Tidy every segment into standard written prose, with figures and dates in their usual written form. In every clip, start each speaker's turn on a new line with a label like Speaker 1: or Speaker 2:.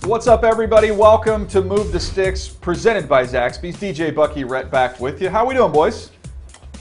Speaker 1: What's up, everybody? Welcome to Move the Sticks, presented by Zaxby's. DJ Bucky Rhett back with you. How we doing, boys?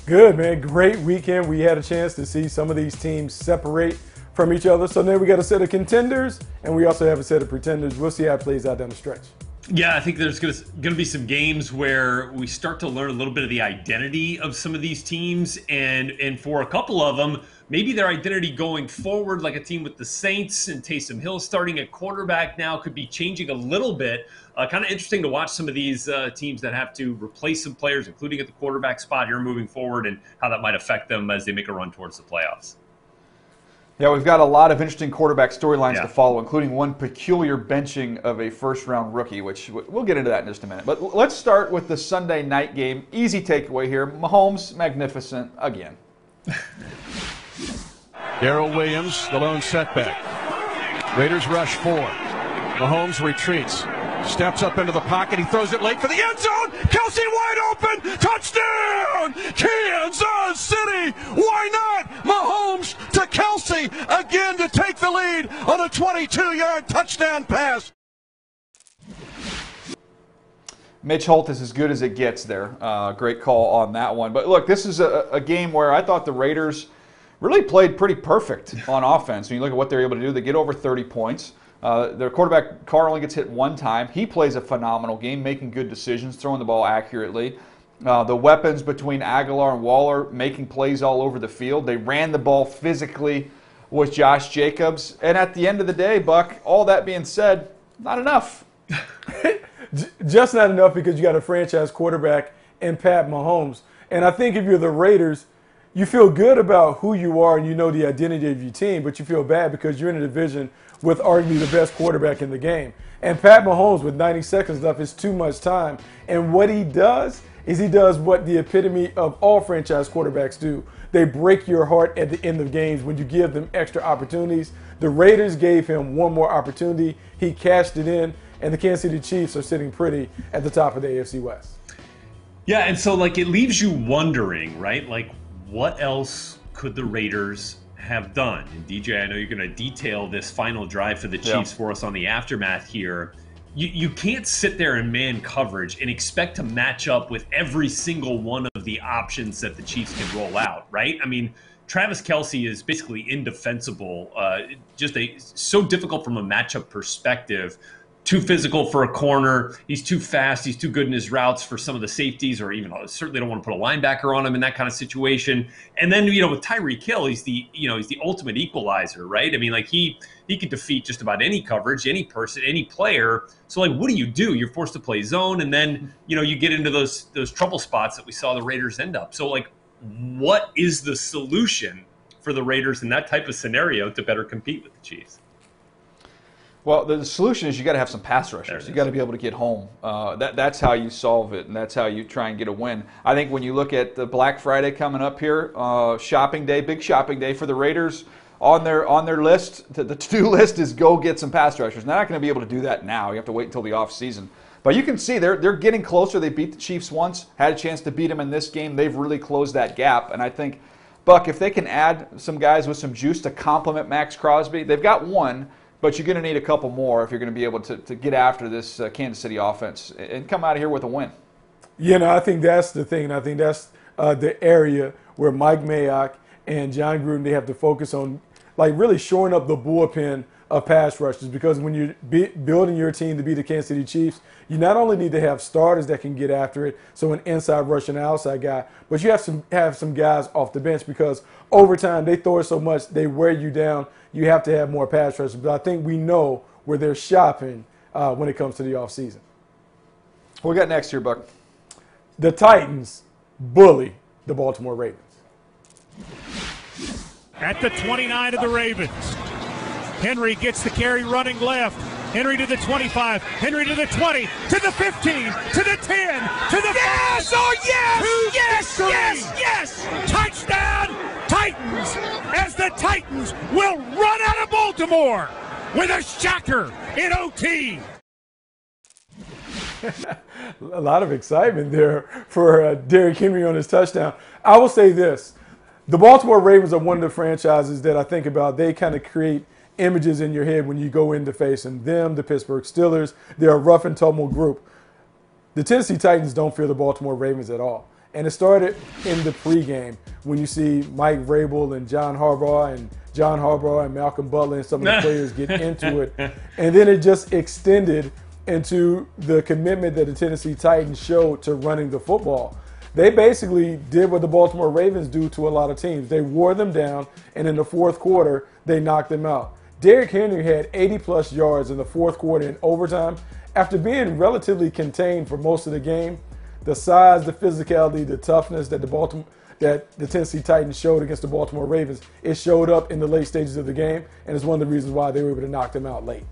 Speaker 2: Good, man. Great weekend. We had a chance to see some of these teams separate from each other. So then we got a set of contenders, and we also have a set of pretenders. We'll see how it plays out down the stretch.
Speaker 3: Yeah, I think there's going to be some games where we start to learn a little bit of the identity of some of these teams, and for a couple of them, maybe their identity going forward, like a team with the Saints and Taysom Hill starting at quarterback now, could be changing a little bit. Kind of interesting to watch some of these teams that have to replace some players, including at the quarterback spot here moving forward, and how that might affect them as they make a run towards the playoffs.
Speaker 1: Yeah, we've got a lot of interesting quarterback storylines to follow, including one peculiar benching of a first-round rookie, which we'll get into that in just a minute. But let's start with the Sunday night game. Easy takeaway here. Mahomes, magnificent again.
Speaker 4: Darrell Williams, the lone setback. Raiders rush 4. Mahomes retreats. Steps up into the pocket. He throws it late for the end zone. Kelsey wide open. Touchdown! Kansas City. Why not? Mahomes to Kelsey again to take the lead on a 22-yard touchdown pass.
Speaker 1: Mitch Holt is as good as it gets there. Great call on that one. But look, this is a game where I thought the Raiders really played pretty perfect on offense. When you look at what they're able to do, they get over 30 points. Their quarterback, Carr, only gets hit one time. He plays a phenomenal game, making good decisions, throwing the ball accurately. The weapons between Aguilar and Waller making plays all over the field. They ran the ball physically with Josh Jacobs. And at the end of the day, Buck, all that being said, not enough.
Speaker 2: Just not enough, because you got a franchise quarterback in Pat Mahomes. And I think if you're the Raiders, you feel good about who you are and you know the identity of your team, but you feel bad because you're in a division with arguably the best quarterback in the game. And Pat Mahomes, with 90 seconds left, is too much time. And what he does is he does what the epitome of all franchise quarterbacks do. They break your heart at the end of games when you give them extra opportunities. The Raiders gave him one more opportunity. He cashed it in, and the Kansas City Chiefs are sitting pretty at the top of the AFC West.
Speaker 3: Yeah, and so it leaves you wondering, right? What else could the Raiders have done? And DJ, I know you're going to detail this final drive for the Chiefs for us on the aftermath here. You can't sit there in man coverage and expect to match up with every single one of the options that the Chiefs can roll out, right? I mean, Travis Kelce is basically indefensible, so difficult from a matchup perspective. Too physical for a corner. He's too fast. He's too good in his routes for some of the safeties, or even certainly don't want to put a linebacker on him in that kind of situation. And then, with Tyreek Hill, he's the ultimate equalizer, right? I mean, he could defeat just about any coverage, any person, any player. So what do? You're forced to play zone, and then, you get into those trouble spots that we saw the Raiders end up. So what is the solution for the Raiders in that type of scenario to better compete with the Chiefs?
Speaker 1: Well, the solution is you got to have some pass rushers. You got to be able to get home. That's how you solve it, and that's how you try and get a win. I think when you look at the Black Friday coming up here, shopping day, big shopping day for the Raiders, on their list, the to-do list is go get some pass rushers. They're not going to be able to do that now. You have to wait until the off season. But you can see they're getting closer. They beat the Chiefs once, had a chance to beat them in this game. They've really closed that gap, and I think, Buck, if they can add some guys with some juice to complement Max Crosby, they've got one. But you're going to need a couple more if you're going to be able to get after this Kansas City offense and come out of here with a win.
Speaker 2: I think that's the thing. I think that's the area where Mike Mayock and John Gruden, they have to focus on, really shoring up the bullpen of pass rushers. Because when you're building your team to be the Kansas City Chiefs, you not only need to have starters that can get after it, so an inside rush and an outside guy, but you have some guys off the bench, because over time they throw it so much, they wear you down. You have to have more pass rushers. But I think we know where they're shopping when it comes to the offseason.
Speaker 1: What we got next here, Buck?
Speaker 2: The Titans bully the Baltimore Ravens.
Speaker 5: At the 29 of the Ravens, Henry gets the carry running left. Henry to the 25, Henry to the 20, to the 15, to the 10, to the 5.
Speaker 6: Oh, yes! Yes!
Speaker 5: Touchdown, Titans, as the Titans will run out of Baltimore with a shocker in OT.
Speaker 2: A lot of excitement there for Derrick Henry on his touchdown. I will say this. The Baltimore Ravens are one of the franchises that I think about. They kind of create images in your head when you go into facing them, the Pittsburgh Steelers. They're a rough and tumble group. The Tennessee Titans don't fear the Baltimore Ravens at all. And it started in the pregame when you see Mike Vrabel and John Harbaugh and Malcolm Butler and some of the players get into it. And then it just extended into the commitment that the Tennessee Titans showed to running the football. They basically did what the Baltimore Ravens do to a lot of teams. They wore them down, and in the fourth quarter, they knocked them out. Derrick Henry had 80-plus yards in the fourth quarter in overtime. After being relatively contained for most of the game, the size, the physicality, the toughness that the Tennessee Titans showed against the Baltimore Ravens, it showed up in the late stages of the game, and it's one of the reasons why they were able to knock them out late.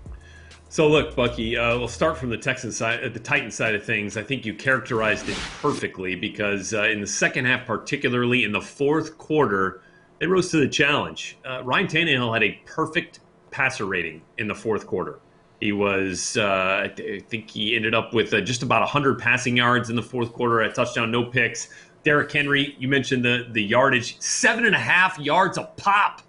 Speaker 3: So look, Bucky, we'll start from the Texans side, the Titans side of things. I think you characterized it perfectly because in the second half, particularly in the fourth quarter, they rose to the challenge. Ryan Tannehill had a perfect passer rating in the fourth quarter. He was, I think he ended up with just about 100 passing yards in the fourth quarter, a touchdown, no picks. Derrick Henry, you mentioned the yardage, 7.5 yards a pop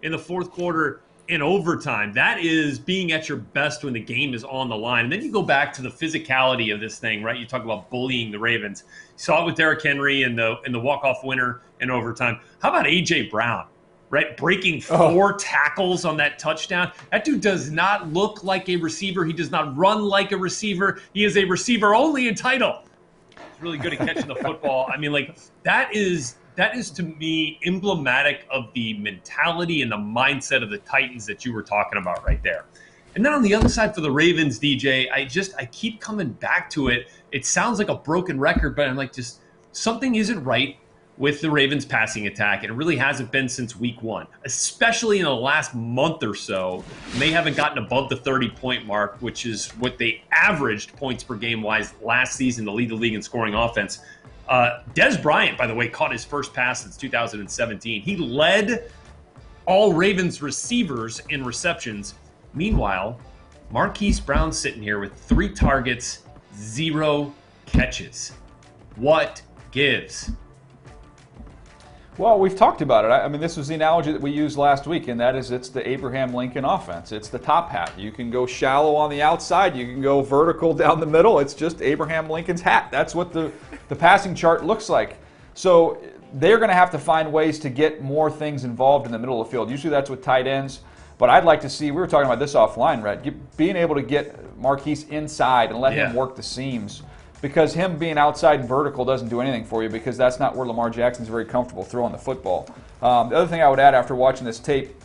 Speaker 3: in the fourth quarter in overtime. That is being at your best when the game is on the line. And then you go back to the physicality of this thing, right? You talk about bullying the Ravens. You saw it with Derrick Henry in the walk-off winner in overtime. How about A.J. Brown? Right, breaking 4 tackles on that touchdown. That dude does not look like a receiver. He does not run like a receiver. He is a receiver only in title. He's really good at catching the football. I mean, like, that is to me emblematic of the mentality and the mindset of the Titans that you were talking about right there. And then on the other side for the Ravens, DJ, I keep coming back to it. It sounds like a broken record, but I'm like, just something isn't right with the Ravens passing attack, and it really hasn't been since week 1, especially in the last month or so. They haven't gotten above the 30-point mark, which is what they averaged points per game wise last season to lead the league in scoring offense. Dez Bryant, by the way, caught his first pass since 2017. He led all Ravens receivers in receptions. Meanwhile, Marquise Brown's sitting here with 3 targets, 0 catches. What gives?
Speaker 1: Well, we've talked about it. I mean, this was the analogy that we used last week, and that is it's the Abraham Lincoln offense. It's the top hat. You can go shallow on the outside. You can go vertical down the middle. It's just Abraham Lincoln's hat. That's what the passing chart looks like. So they're going to have to find ways to get more things involved in the middle of the field. Usually that's with tight ends. But I'd like to see, we were talking about this offline, Rhett, being able to get Marquise inside and let him work the seams. Because him being outside and vertical doesn't do anything for you because that's not where Lamar Jackson's very comfortable throwing the football. The other thing I would add after watching this tape,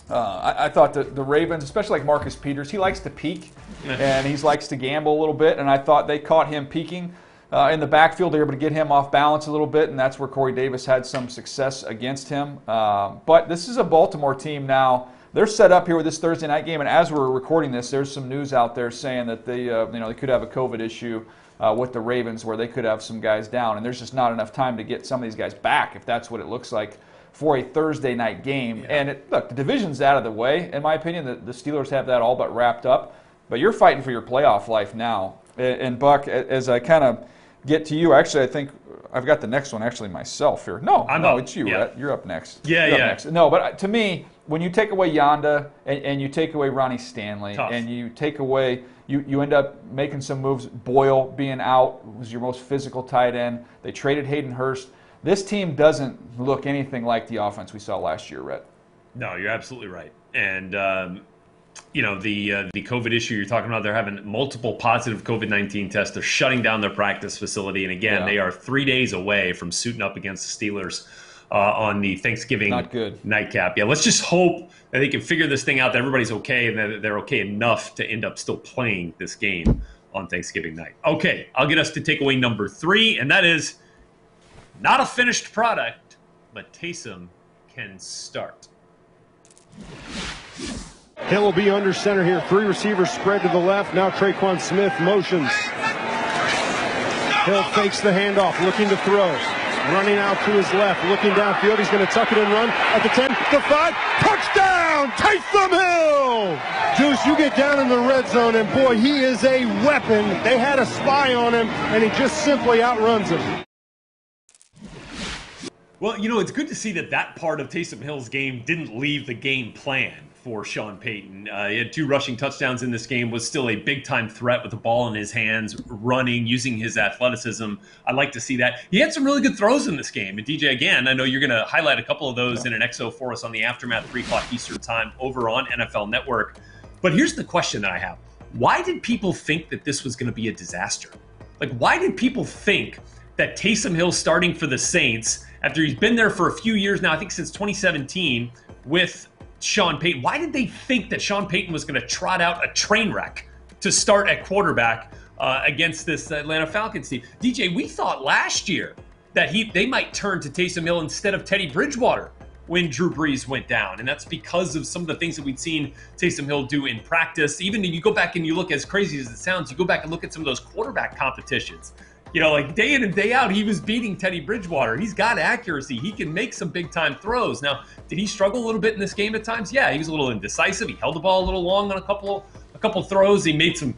Speaker 1: I thought the Ravens, especially like Marcus Peters, he likes to peek and he likes to gamble a little bit, and I thought they caught him peeking in the backfield. They were able to get him off balance a little bit, and that's where Corey Davis had some success against him. But this is a Baltimore team now. They're set up here with this Thursday night game, and as we're recording this, there's some news out there saying that they could have a COVID issue with the Ravens where they could have some guys down, and there's just not enough time to get some of these guys back if that's what it looks like for a Thursday night game. Yeah. And look, the division's out of the way. In my opinion, the Steelers have that all but wrapped up, but you're fighting for your playoff life now. And Buck, as I kind of get to you, actually, I think I've got the next one actually myself here. No, it's you, Rhett. You're up next.
Speaker 3: You're up
Speaker 1: next. No, but to me, when you take away Yanda and you take away Ronnie Stanley and you take away you end up making some moves. Boyle being out was your most physical tight end. They traded Hayden Hurst. This team doesn't look anything like the offense we saw last year, Rhett.
Speaker 3: No, you're absolutely right. And, the COVID issue you're talking about, they're having multiple positive COVID-19 tests. They're shutting down their practice facility. And, again, they are 3 days away from suiting up against the Steelers on the Thanksgiving nightcap. Yeah, let's just hope that they can figure this thing out, that everybody's okay, and that they're okay enough to end up still playing this game on Thanksgiving night. Okay, I'll get us to takeaway number 3, and that is not a finished product, but Taysom can start.
Speaker 4: Hill will be under center here. 3 receivers spread to the left. Now Traquan Smith motions. Hill fakes the handoff, looking to throw. Running out to his left, looking downfield. He's going to tuck it and run at the 10, the 5. Touchdown, Taysom Hill! Deuce, you get down in the red zone, and boy, he is a weapon. They had a spy on him, and he just simply outruns him.
Speaker 3: Well, it's good to see that part of Taysom Hill's game didn't leave the game plan for Sean Payton. He had 2 rushing touchdowns in this game, was still a big-time threat with the ball in his hands, running, using his athleticism. I like to see that. He had some really good throws in this game. And DJ, again, I know you're going to highlight a couple of those in an XO for us on the Aftermath, 3 o'clock Eastern time over on NFL Network. But here's the question that I have. Why did people think that this was going to be a disaster? Like, why did people think that Taysom Hill starting for the Saints, after he's been there for a few years now, I think since 2017, with Sean Payton, why did they think that Sean Payton was going to trot out a train wreck to start at quarterback against this Atlanta Falcons team? DJ, we thought last year that they might turn to Taysom Hill instead of Teddy Bridgewater when Drew Brees went down. And that's because of some of the things that we'd seen Taysom Hill do in practice. Even if you go back and you look, as crazy as it sounds, you go back and look at some of those quarterback competitions. You know, like day in and day out, he was beating Teddy Bridgewater. He's got accuracy. He can make some big-time throws. Now, did he struggle a little bit in this game at times? Yeah, he was a little indecisive. He held the ball a little long on a couple throws. He made some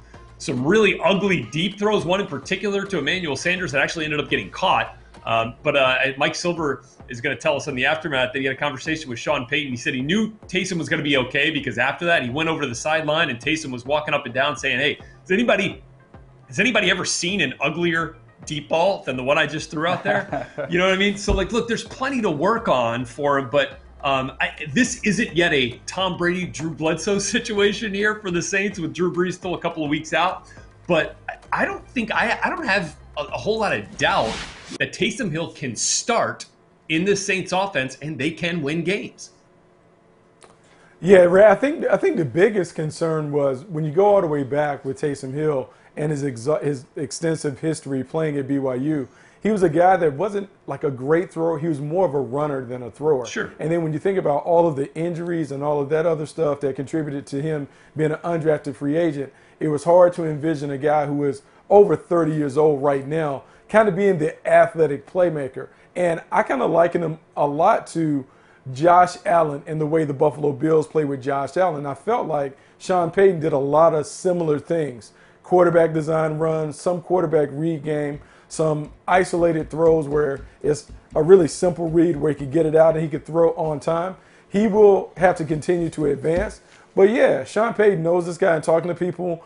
Speaker 3: really ugly deep throws, one in particular to Emmanuel Sanders that actually ended up getting caught. But Mike Silver is going to tell us in the Aftermath that he had a conversation with Sean Payton. He said he knew Taysom was going to be okay because after that, he went over to the sideline and Taysom was walking up and down saying, hey, has anybody ever seen an uglier deep ball than the one I just threw out there? You know what I mean? So, like, look, there's plenty to work on for him, but this isn't yet a Tom Brady, Drew Bledsoe situation here for the Saints with Drew Brees still a couple of weeks out. But I don't have a whole lot of doubt that Taysom Hill can start in this Saints offense and they can win games.
Speaker 2: Yeah, Ray, I think the biggest concern was when you go all the way back with Taysom Hill and his extensive history playing at BYU, he was a guy that wasn't like a great thrower. He was more of a runner than a thrower.
Speaker 3: Sure.
Speaker 2: And then when you think about all of the injuries and all of that other stuff that contributed to him being an undrafted free agent, it was hard to envision a guy who is over 30 years old right now kind of being the athletic playmaker. And I kind of liken him a lot to Josh Allen and the way the Buffalo Bills play with Josh Allen. I felt like Sean Payton did a lot of similar things. Quarterback design runs, some quarterback read game, some isolated throws where it's a really simple read where he could get it out and he could throw on time. He will have to continue to advance. But yeah, Sean Payton knows this guy and talking to people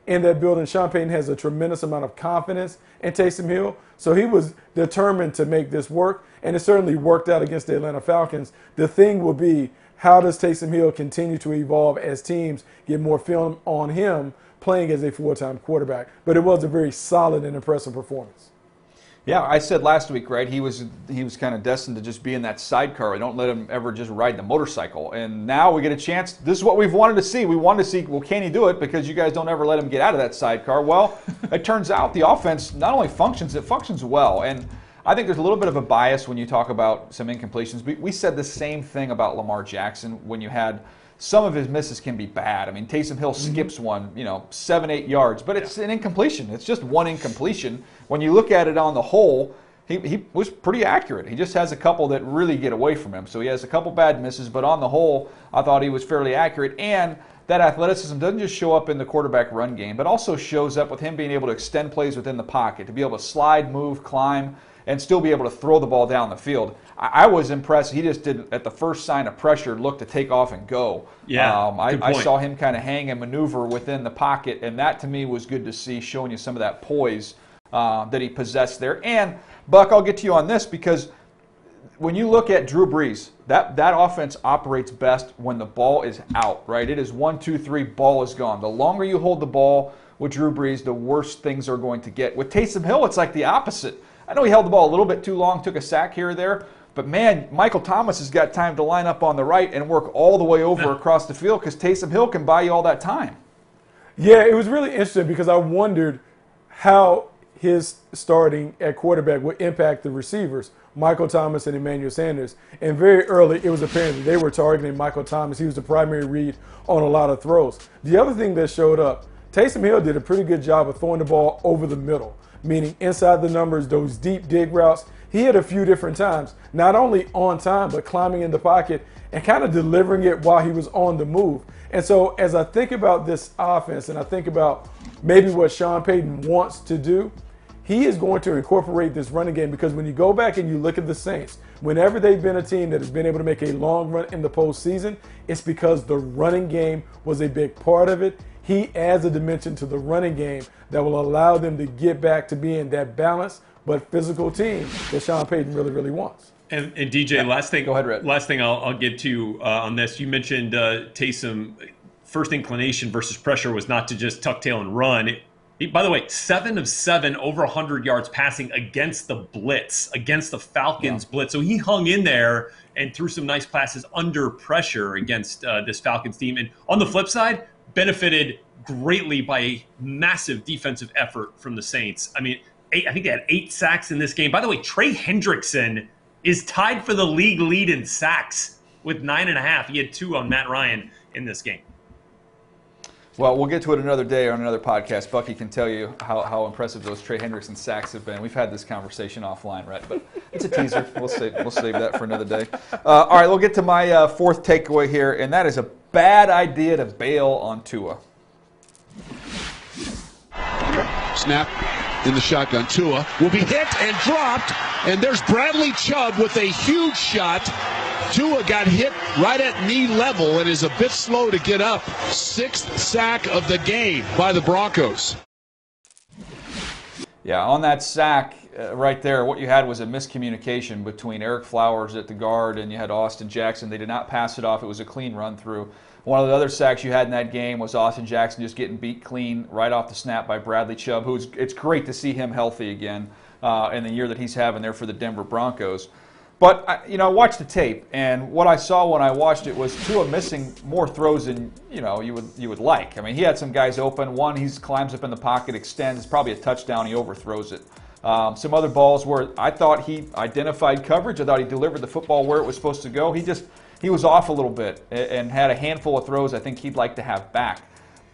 Speaker 2: in that building. Sean Payton has a tremendous amount of confidence in Taysom Hill. So he was determined to make this work, and it certainly worked out against the Atlanta Falcons. The thing will be, how does Taysom Hill continue to evolve as teams get more film on him playing as a full-time quarterback? But it was a very solid and impressive performance.
Speaker 1: Yeah, I said last week, right, he was kind of destined to just be in that sidecar. Don't let him ever just ride the motorcycle. And now we get a chance. This is what we've wanted to see. We wanted to see, well, can he do it? Because you guys don't ever let him get out of that sidecar. Well, it turns out the offense not only functions, it functions well. And I think there's a little bit of a bias when you talk about some incompletions. We said the same thing about Lamar Jackson when you had some of his misses can be bad. I mean, Taysom Hill skips one, 7-8 yards, but it's an incompletion. It's just one incompletion. When you look at it on the whole, he was pretty accurate. He just has a couple that really get away from him. So he has a couple bad misses, but on the whole, I thought he was fairly accurate. And that athleticism doesn't just show up in the quarterback run game, but also shows up with him being able to extend plays within the pocket, to be able to slide, move, climb, and still be able to throw the ball down the field. I was impressed. He just didn't, at the first sign of pressure, look to take off and go.
Speaker 3: Yeah,
Speaker 1: I saw him kind of hang and maneuver within the pocket, and that to me was good to see, showing you some of that poise that he possessed there. And, Buck, I'll get to you on this, because when you look at Drew Brees, that offense operates best when the ball is out, right? It is 1, 2, 3, ball is gone. The longer you hold the ball with Drew Brees, the worse things are going to get. With Taysom Hill, it's like the opposite. I know he held the ball a little bit too long, took a sack here or there, but man, Michael Thomas has got time to line up on the right and work all the way over across the field, because Taysom Hill can buy you all that time.
Speaker 2: Yeah, it was really interesting because I wondered how his starting at quarterback would impact the receivers, Michael Thomas and Emmanuel Sanders. And very early, it was apparent that they were targeting Michael Thomas. He was the primary read on a lot of throws. The other thing that showed up, Taysom Hill did a pretty good job of throwing the ball over the middle, meaning inside the numbers, those deep dig routes. He hit a few different times, not only on time, but climbing in the pocket and kind of delivering it while he was on the move. And so as I think about this offense and I think about maybe what Sean Payton wants to do, he is going to incorporate this running game, because when you go back and you look at the Saints, whenever they've been a team that has been able to make a long run in the postseason, it's because the running game was a big part of it. He adds a dimension to the running game that will allow them to get back to being that balanced but physical team that Sean Payton really, really wants.
Speaker 3: And DJ, last thing.
Speaker 1: Go ahead, Red.
Speaker 3: Last thing I'll get to on this. You mentioned Taysom. First inclination versus pressure was not to just tuck tail and run. By the way, 7 of 7 over 100 yards passing against the blitz, against the Falcons blitz. So he hung in there and threw some nice passes under pressure against this Falcons team. And on the flip side, benefited greatly by a massive defensive effort from the Saints. I mean, I think they had 8 sacks in this game. By the way, Trey Hendrickson is tied for the league lead in sacks with 9.5. He had 2 on Matt Ryan in this game.
Speaker 1: Well, we'll get to it another day on another podcast. Bucky can tell you how impressive those Trey Hendrickson sacks have been. We've had this conversation offline, right? But it's a teaser. We'll save that for another day. All right, we'll get to my fourth takeaway here, and that is a bad idea to bail on Tua.
Speaker 7: Snap in the shotgun. Tua will be hit and dropped, and there's Bradley Chubb with a huge shot. Tua got hit right at knee level and is a bit slow to get up. 6th sack of the game by the Broncos.
Speaker 1: Yeah, on that sack right there, what you had was a miscommunication between Eric Flowers at the guard and you had Austin Jackson. They did not pass it off. It was a clean run through. One of the other sacks you had in that game was Austin Jackson just getting beat clean right off the snap by Bradley Chubb, it's great to see him healthy again in the year that he's having there for the Denver Broncos. But, I watched the tape, and what I saw when I watched it was Tua missing more throws than, you would like. I mean, he had some guys open. One, he climbs up in the pocket, extends. It's probably a touchdown. He overthrows it. Some other balls where I thought he identified coverage. I thought he delivered the football where it was supposed to go. He was off a little bit and had a handful of throws I think he'd like to have back.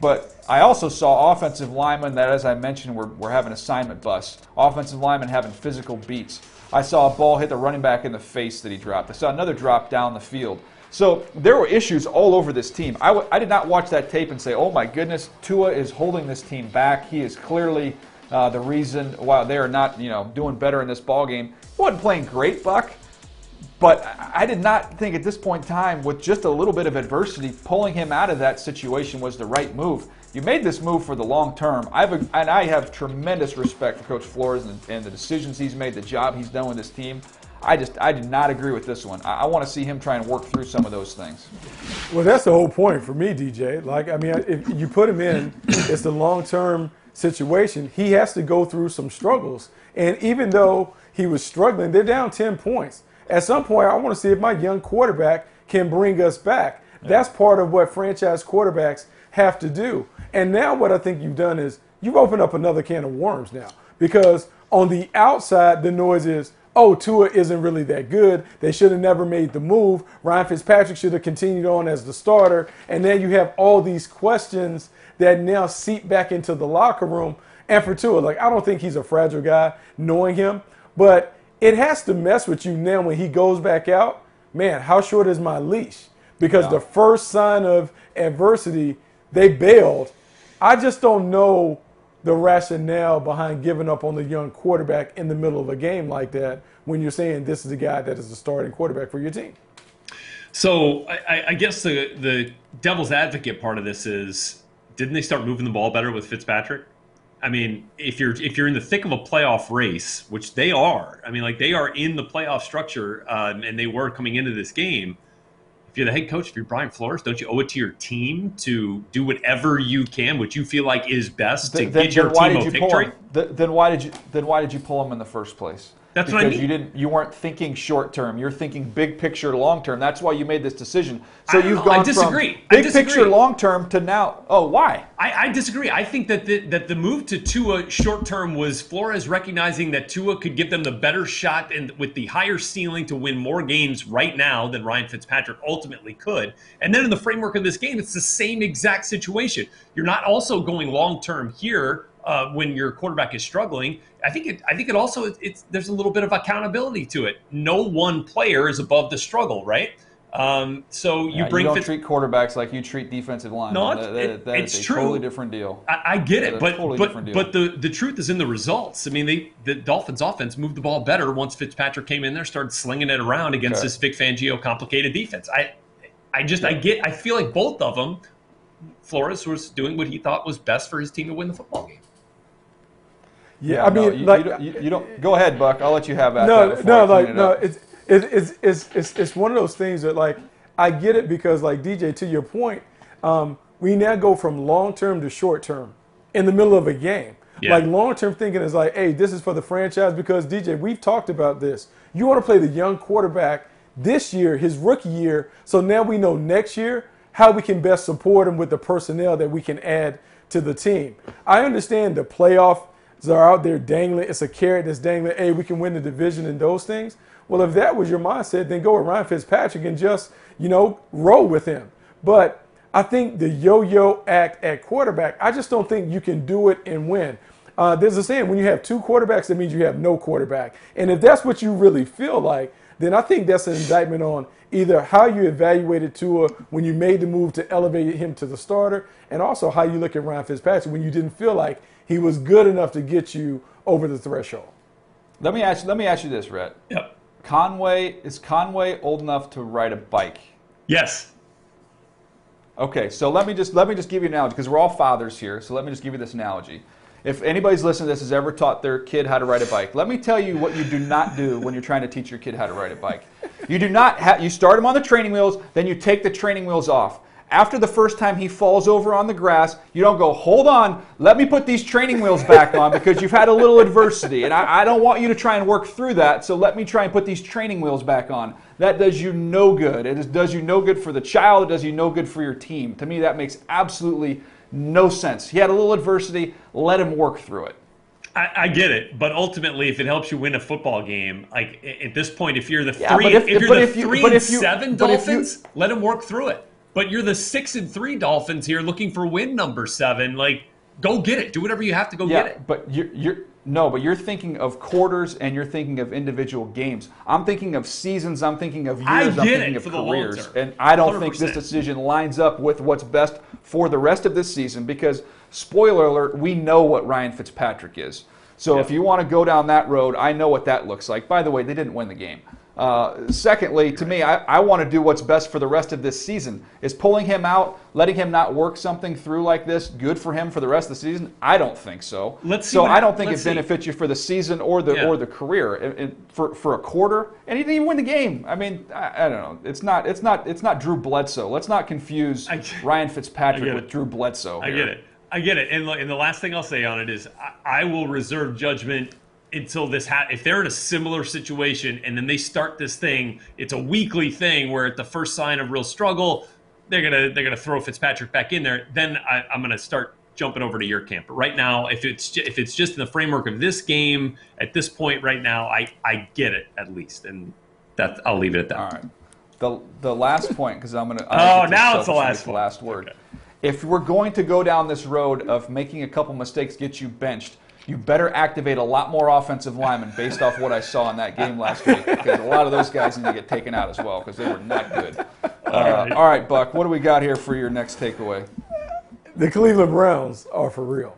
Speaker 1: But I also saw offensive linemen that, as I mentioned, were having assignment busts. Offensive linemen having physical beats. I saw a ball hit the running back in the face that he dropped. I saw another drop down the field. So there were issues all over this team. I did not watch that tape and say, oh my goodness, Tua is holding this team back. He is clearly the reason why they are not doing better in this ball game. He wasn't playing great, Buck. But I did not think at this point in time, with just a little bit of adversity, pulling him out of that situation was the right move. You made this move for the long term. I have tremendous respect for Coach Flores and the decisions he's made, the job he's done with this team. I did not agree with this one. I want to see him try and work through some of those things.
Speaker 2: Well, that's the whole point for me, DJ. If you put him in, it's the long-term situation. He has to go through some struggles. And even though he was struggling, they're down 10 points. At some point, I want to see if my young quarterback can bring us back. Yeah. That's part of what franchise quarterbacks have to do. And now what I think you've done is you've opened up another can of worms now. Because on the outside, the noise is, oh, Tua isn't really that good. They should have never made the move. Ryan Fitzpatrick should have continued on as the starter. And then you have all these questions that now seep back into the locker room. And for Tua, I don't think he's a fragile guy, knowing him. But it has to mess with you now when he goes back out. Man, how short is my leash? Because the first sign of adversity, they bailed. I just don't know the rationale behind giving up on the young quarterback in the middle of a game like that when you're saying this is the guy that is the starting quarterback for your team.
Speaker 3: So I guess the devil's advocate part of this is, didn't they start moving the ball better with Fitzpatrick? I mean, if you're in the thick of a playoff race, which they are, they are in the playoff structure, and they were coming into this game. If you're the head coach, if you're Brian Flores, don't you owe it to your team to do whatever you can, what you feel like is best to get your team a victory?
Speaker 1: Then why did you pull him in the first place?
Speaker 3: That's what I mean.
Speaker 1: Because you weren't thinking short term. You're thinking big picture, long term. That's why you made this decision. So you've gone from big picture, long term to now. Oh, why?
Speaker 3: I disagree. I think that the move to Tua short term was Flores recognizing that Tua could give them the better shot and with the higher ceiling to win more games right now than Ryan Fitzpatrick ultimately could. And then in the framework of this game, it's the same exact situation. You're not also going long term here. When your quarterback is struggling, I think it also there's a little bit of accountability to it. No one player is above the struggle, right? So you bring.
Speaker 1: You don't treat quarterbacks like you treat defensive linemen.
Speaker 3: No,
Speaker 1: that
Speaker 3: it's
Speaker 1: is a
Speaker 3: true.
Speaker 1: Totally different deal.
Speaker 3: I get it, but
Speaker 1: deal.
Speaker 3: the truth is in the results. I mean, the Dolphins' offense moved the ball better once Fitzpatrick came in there, started slinging it around against this Vic Fangio complicated defense. I feel like both of them, Flores was doing what he thought was best for his team to win the football game.
Speaker 2: Yeah, I mean,
Speaker 1: you don't go ahead, Buck. I'll let you have that.
Speaker 2: It's one of those things that, like, I get it because, like, DJ, to your point, we now go from long term to short term in the middle of a game. Yeah. Like, long term thinking is like, hey, this is for the franchise because, DJ, we've talked about this. You want to play the young quarterback this year, his rookie year, so now we know next year how we can best support him with the personnel that we can add to the team. I understand the playoffs are out there dangling. It's a carrot that's dangling. Hey, we can win the division and those things. Well, if that was your mindset, then go with Ryan Fitzpatrick and just, roll with him. But I think the yo-yo act at quarterback, I just don't think you can do it and win. There's a saying, when you have two quarterbacks, that means you have no quarterback. And if that's what you really feel like, then I think that's an indictment on either how you evaluated Tua when you made the move to elevate him to the starter, and also how you look at Ryan Fitzpatrick when you didn't feel like he was good enough to get you over the threshold.
Speaker 1: Let me ask you this, Rhett.
Speaker 3: Yep.
Speaker 1: Is Conway old enough to ride a bike?
Speaker 3: Yes.
Speaker 1: Okay, so let me just give you an analogy because we're all fathers here. So let me just give you this analogy. If anybody's listening to this has ever taught their kid how to ride a bike, let me tell you what you do not do when you're trying to teach your kid how to ride a bike. You do not you start him on the training wheels, then you take the training wheels off. After the first time he falls over on the grass, you don't go, hold on, let me put these training wheels back on because you've had a little adversity. And I don't want you to try and work through that, so let me try and put these training wheels back on. That does you no good. It does you no good for the child. It does you no good for your team. To me, that makes absolutely no sense. He had a little adversity. Let him work through it.
Speaker 3: I get it, but ultimately, if it helps you win a football game, like at this point, if you're the 3-7 Dolphins, let him work through it. But you're the 6-3 Dolphins here, looking for win number 7. Like, go get it. Do whatever you have to go get it.
Speaker 1: But you're thinking of quarters and you're thinking of individual games. I'm thinking of seasons. I'm thinking of years. I'm thinking of careers. And I don't 100%. Think this decision lines up with what's best for the rest of this season because, spoiler alert, we know what Ryan Fitzpatrick is. So if you want to go down that road, I know what that looks like. By the way, they didn't win the game. Secondly, to me, I want to do what's best for the rest of this season. Is pulling him out, letting him not work something through like this good for him for the rest of the season? I don't think so. I don't think it benefits you for the season or the career. For a quarter, and he didn't even win the game. I mean, I don't know. It's not Drew Bledsoe. Let's not confuse Ryan Fitzpatrick with Drew Bledsoe.
Speaker 3: I get it. And the last thing I'll say on it is I will reserve judgment until this if they're in a similar situation and then they start this thing, it's a weekly thing where at the first sign of real struggle, they're gonna throw Fitzpatrick back in there. Then I'm gonna start jumping over to your camp. But right now, if it's just in the framework of this game at this point right now, I get it at least, and that I'll leave it at that.
Speaker 1: All right. The last point because I'm gonna.
Speaker 3: Now it's the
Speaker 1: last word.
Speaker 3: Okay.
Speaker 1: If we're going to go down this road of making a couple mistakes get you benched, you better activate a lot more offensive linemen based off what I saw in that game last week because a lot of those guys need to get taken out as well because they were not good. All right, Buck, what do we got here for your next takeaway?
Speaker 2: The Cleveland Browns are for real.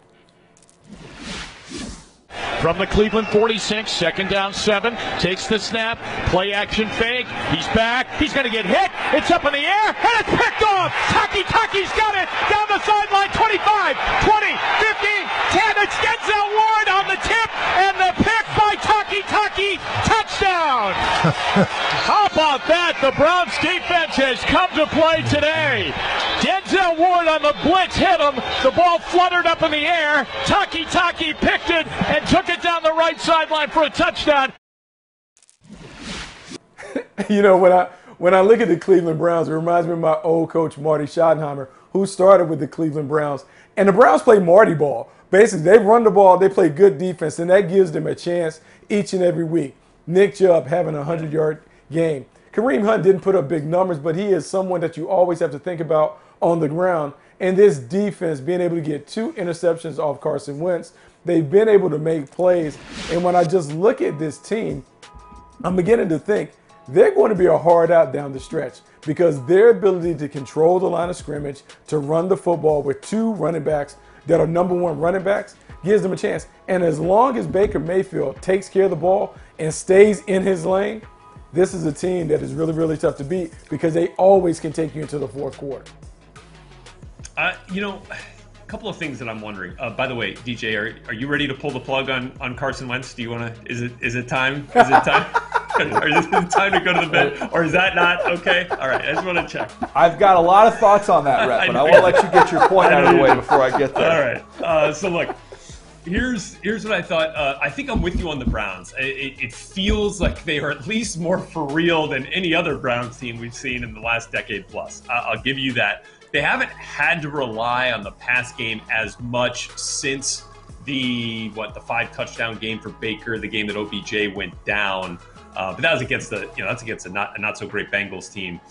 Speaker 4: From the Cleveland 46, second down 7, takes the snap, play action fake, he's back, he's going to get hit, it's up in the air, and it's picked off! Taki's got it, down the sideline, 25, 20, 15, 10, it's Denzel Ward on the tip, and the pick by Taki, touchdown! How about that? The Browns defense has come to play today. Denzel Ward on the blitz hit him, the ball fluttered up in the air, Taki picked it and took it down the right sideline for a touchdown.
Speaker 2: You know, when I look at the Cleveland Browns, it reminds me of my old coach, Marty Schottenheimer, who started with the Cleveland Browns. And the Browns play Marty ball. Basically, they run the ball, they play good defense, and that gives them a chance each and every week. Nick Chubb having a 100-yard game. Kareem Hunt didn't put up big numbers, but he is someone that you always have to think about on the ground. And this defense being able to get 2 interceptions off Carson Wentz, they've been able to make plays. And when I just look at this team, I'm beginning to think they're going to be a hard out down the stretch because their ability to control the line of scrimmage, to run the football with 2 running backs that are #1 running backs, gives them a chance. And as long as Baker Mayfield takes care of the ball and stays in his lane, this is a team that is really, really tough to beat because they always can take you into the fourth quarter.
Speaker 3: You know, a couple of things that I'm wondering. By the way, DJ, are you ready to pull the plug on Carson Wentz? Do you want to? Is it time? Is it time? Is it time to go to the bed, or is that not okay? All right, I just want to check.
Speaker 1: I've got a lot of thoughts on that, Rep, but I won't let you get your point out of the way before I get there.
Speaker 3: All right. So look, here's what I thought. I think I'm with you on the Browns. It feels like they are at least more for real than any other Browns team we've seen in the last decade plus. I'll give you that. They haven't had to rely on the pass game as much since the 5 touchdown game for Baker, the game that OBJ went down. But that was against a not so great Bengals team.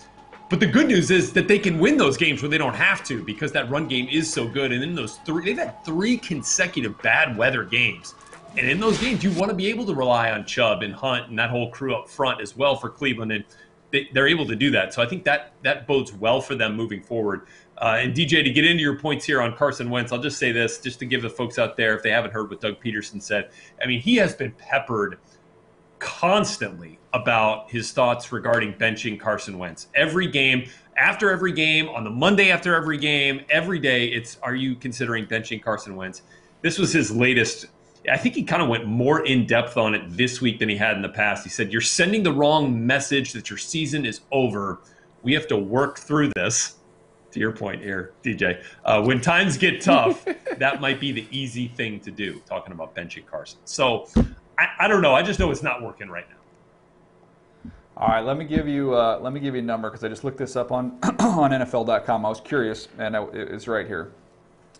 Speaker 3: But the good news is that they can win those games where they don't have to because that run game is so good. And in they've had 3 consecutive bad weather games. And in those games, you want to be able to rely on Chubb and Hunt and that whole crew up front as well for Cleveland. And they're able to do that. So I think that bodes well for them moving forward. And DJ, to get into your points here on Carson Wentz, I'll just say this, just to give the folks out there, if they haven't heard what Doug Peterson said. I mean, he has been peppered constantly about his thoughts regarding benching Carson Wentz. Every game, after every game, on the Monday after every game, every day, it's, are you considering benching Carson Wentz? This was his latest. I think he kind of went more in depth on it this week than he had in the past. He said, you're sending the wrong message that your season is over. We have to work through this. To your point here, DJ, when times get tough, that might be the easy thing to do, talking about benching Carson. So I don't know. I just know it's not working right now.
Speaker 1: All right, let me give you a number because I just looked this up on on NFL.com. I was curious, and it's right here.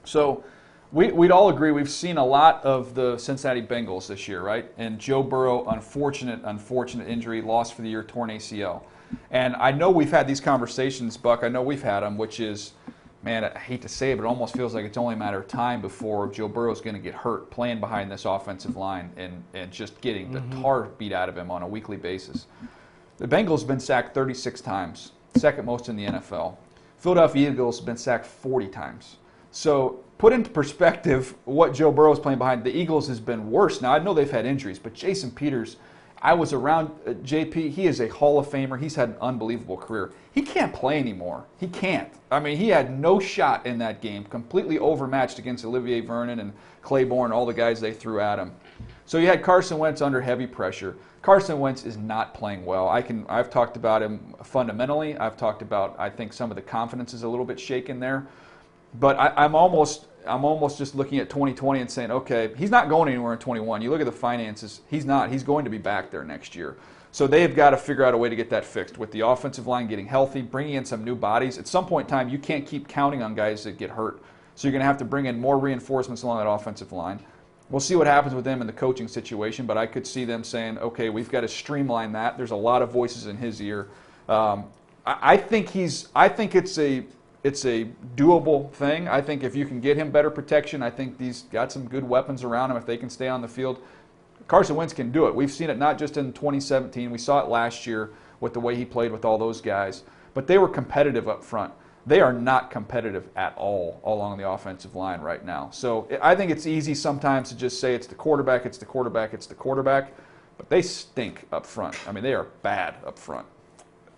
Speaker 1: So we'd all agree we've seen a lot of the Cincinnati Bengals this year, right? And Joe Burrow, unfortunate injury, lost for the year, torn ACL. And I know we've had these conversations, Buck. I know we've had them, which is, man, I hate to say it, but it almost feels like it's only a matter of time before Joe Burrow's going to get hurt playing behind this offensive line and just getting the tar beat out of him on a weekly basis. The Bengals have been sacked 36 times, second most in the NFL. Philadelphia Eagles have been sacked 40 times. So put into perspective what Joe Burrow's playing behind. The Eagles has been worse. Now, I know they've had injuries, but Jason Peters, I was around JP. He is a Hall of Famer. He's had an unbelievable career. He can't play anymore. He can't. I mean, he had no shot in that game, completely overmatched against Olivier Vernon and Claiborne, all the guys they threw at him. So you had Carson Wentz under heavy pressure. Carson Wentz is not playing well. I've talked about him fundamentally. I've talked about, I think some of the confidence is a little bit shaken there. But I'm almost just looking at 2020 and saying, okay, he's not going anywhere in 21. You look at the finances, he's not. He's going to be back there next year. So they have got to figure out a way to get that fixed with the offensive line getting healthy, bringing in some new bodies. At some point in time, you can't keep counting on guys that get hurt. So you're going to have to bring in more reinforcements along that offensive line. We'll see what happens with them in the coaching situation, but I could see them saying, okay, we've got to streamline that. There's a lot of voices in his ear. I think it's a doable thing. I think if you can get him better protection, I think he's got some good weapons around him if they can stay on the field. Carson Wentz can do it. We've seen it not just in 2017. We saw it last year with the way he played with all those guys. But they were competitive up front. They are not competitive at all along the offensive line right now. So I think it's easy sometimes to just say it's the quarterback, it's the quarterback, it's the quarterback. But they stink up front. I mean, they are bad up front.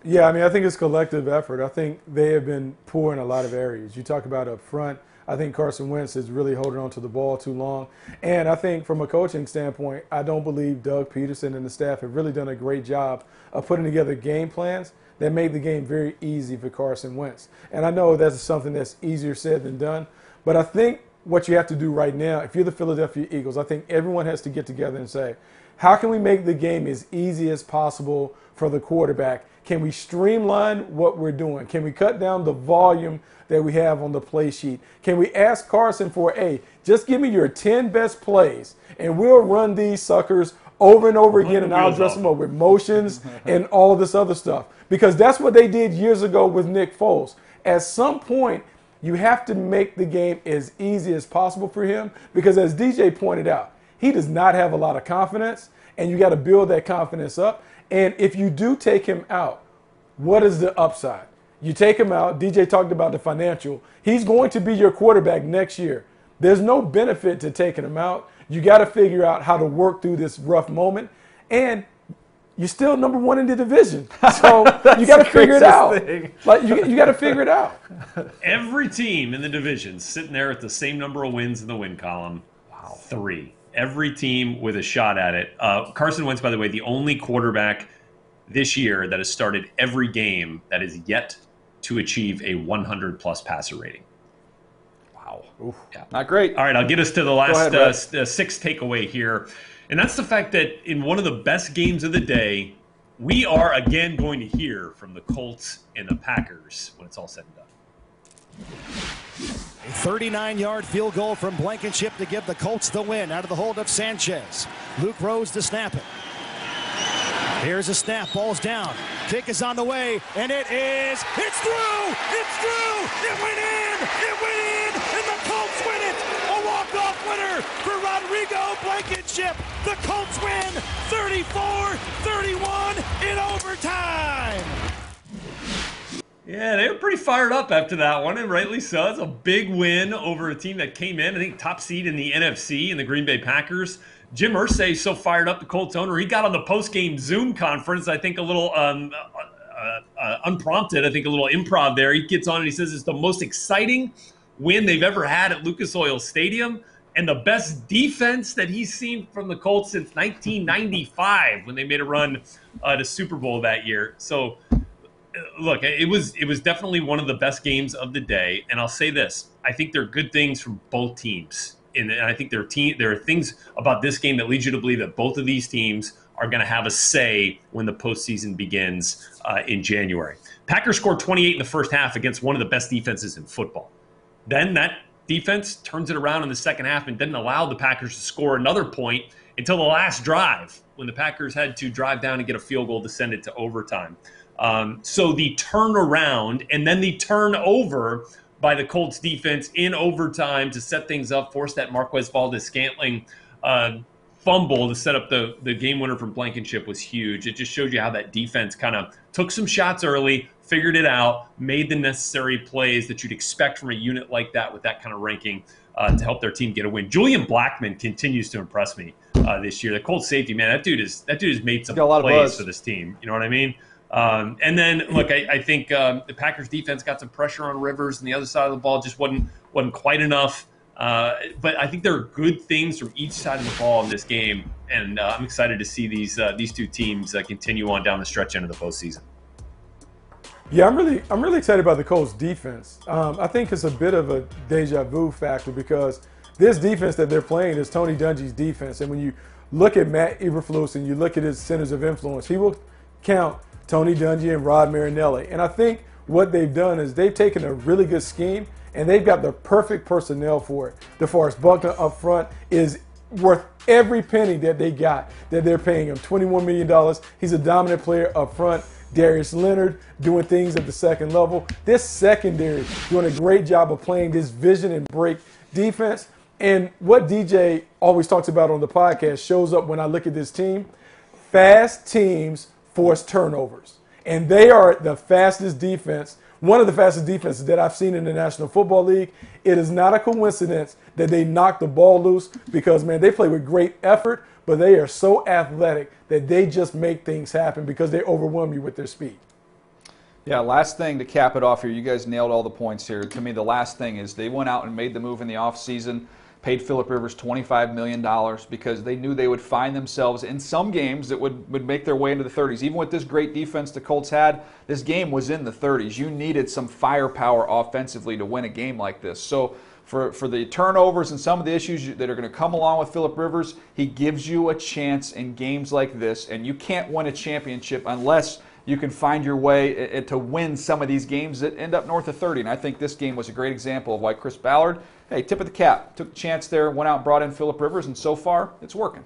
Speaker 2: Yeah, I mean, I think it's collective effort. I think they have been poor in a lot of areas. You talk about up front, I think Carson Wentz is really holding on to the ball too long. And I think from a coaching standpoint, I don't believe Doug Peterson and the staff have really done a great job of putting together game plans that made the game very easy for Carson Wentz. And I know that's something that's easier said than done. But I think what you have to do right now, if you're the Philadelphia Eagles, I think everyone has to get together and say, how can we make the game as easy as possible for the quarterback? Can we streamline what we're doing? Can we cut down the volume that we have on the play sheet? Can we ask Carson for, just give me your 10 best plays, and we'll run these suckers over and over again, and I'll dress them up with motions and all of this other stuff. Because that's what they did years ago with Nick Foles. At some point, you have to make the game as easy as possible for him because, as DJ pointed out, he does not have a lot of confidence, and you got to build that confidence up. And if you do take him out, what is the upside? You take him out. DJ talked about the financial. He's going to be your quarterback next year. There's no benefit to taking him out. You got to figure out how to work through this rough moment. And you're still number one in the division. So you got to figure it out. Like you got to figure it out.
Speaker 3: Every team in the division sitting there at the same number of wins in the win column. Wow. 3. Every team with a shot at it. Carson Wentz, by the way, the only quarterback this year that has started every game that is yet to achieve a 100-plus passer rating.
Speaker 1: Wow. Oof. Yeah. Not great.
Speaker 3: All right, I'll get us to the last sixth takeaway here. And that's the fact that in one of the best games of the day, we are again going to hear from the Colts and the Packers when it's all said and done.
Speaker 8: A 39-yard field goal from Blankenship to give the Colts the win out of the hold of Sanchez. Luke Rose to snap it. Here's a snap, ball's down. Kick is on the way, and it's through! It's through! It went in! It went in! And the Colts win it! A walk-off winner for Rodrigo Blankenship. The Colts win 34-31 in overtime.
Speaker 3: Yeah, they were pretty fired up after that one, and rightly so. It's a big win over a team that came in, I think, top seed in the NFC, in the Green Bay Packers. Jim Irsay is so fired up, the Colts owner. He got on the post-game Zoom conference, I think a little unprompted, I think a little improv there. He gets on and he says it's the most exciting win they've ever had at Lucas Oil Stadium and the best defense that he's seen from the Colts since 1995 when they made a run to Super Bowl that year. So, look, it was definitely one of the best games of the day. And I'll say this, I think there are good things from both teams. And I think there are things about this game that lead you to believe that both of these teams are going to have a say when the postseason begins in January. Packers scored 28 in the first half against one of the best defenses in football. Then that defense turns it around in the second half and didn't allow the Packers to score another point until the last drive when the Packers had to drive down and get a field goal to send it to overtime. So the turnaround and then the turnover by the Colts defense in overtime to set things up, force that Marquez Valdes-Scantling fumble to set up the game winner from Blankenship was huge. It just showed you how that defense kind of took some shots early, figured it out, made the necessary plays that you'd expect from a unit like that with that kind of ranking to help their team get a win. Julian Blackmon continues to impress me this year. The Colts safety, man, that dude has made some plays for this team. You know what I mean? And then, look, I think the Packers defense got some pressure on Rivers, and the other side of the ball just wasn't quite enough. But I think there are good things from each side of the ball in this game, and I'm excited to see these two teams continue on down the stretch end of the postseason.
Speaker 2: Yeah, I'm really excited about the Colts defense. I think it's a bit of a deja vu factor because this defense that they're playing is Tony Dungy's defense, and when you look at Matt Eberflus and you look at his centers of influence, he will count Tony Dungy and Rod Marinelli. And I think what they've done is they've taken a really good scheme and they've got the perfect personnel for it. DeForest Buckner up front is worth every penny that they got, that they're paying him. $21 million. He's a dominant player up front. Darius Leonard doing things at the second level. This secondary doing a great job of playing this vision and break defense. And what DJ always talks about on the podcast shows up when I look at this team. Fast teams force turnovers. And they are the fastest defense, one of the fastest defenses that I've seen in the National Football League. It is not a coincidence that they knock the ball loose because, man, they play with great effort, but they are so athletic that they just make things happen because they overwhelm you with their speed.
Speaker 1: Yeah, last thing to cap it off here. You guys nailed all the points here. To me, the last thing is they went out and made the move in the offseason, paid Phillip Rivers $25 million because they knew they would find themselves in some games that would make their way into the 30s. Even with this great defense the Colts had, this game was in the 30s. You needed some firepower offensively to win a game like this. So for the turnovers and some of the issues that are going to come along with Phillip Rivers, he gives you a chance in games like this, and you can't win a championship unless you can find your way to win some of these games that end up north of 30. And I think this game was a great example of why Chris Ballard, hey, tip of the cap, took a chance there, went out and brought in Phillip Rivers, and so far it's working.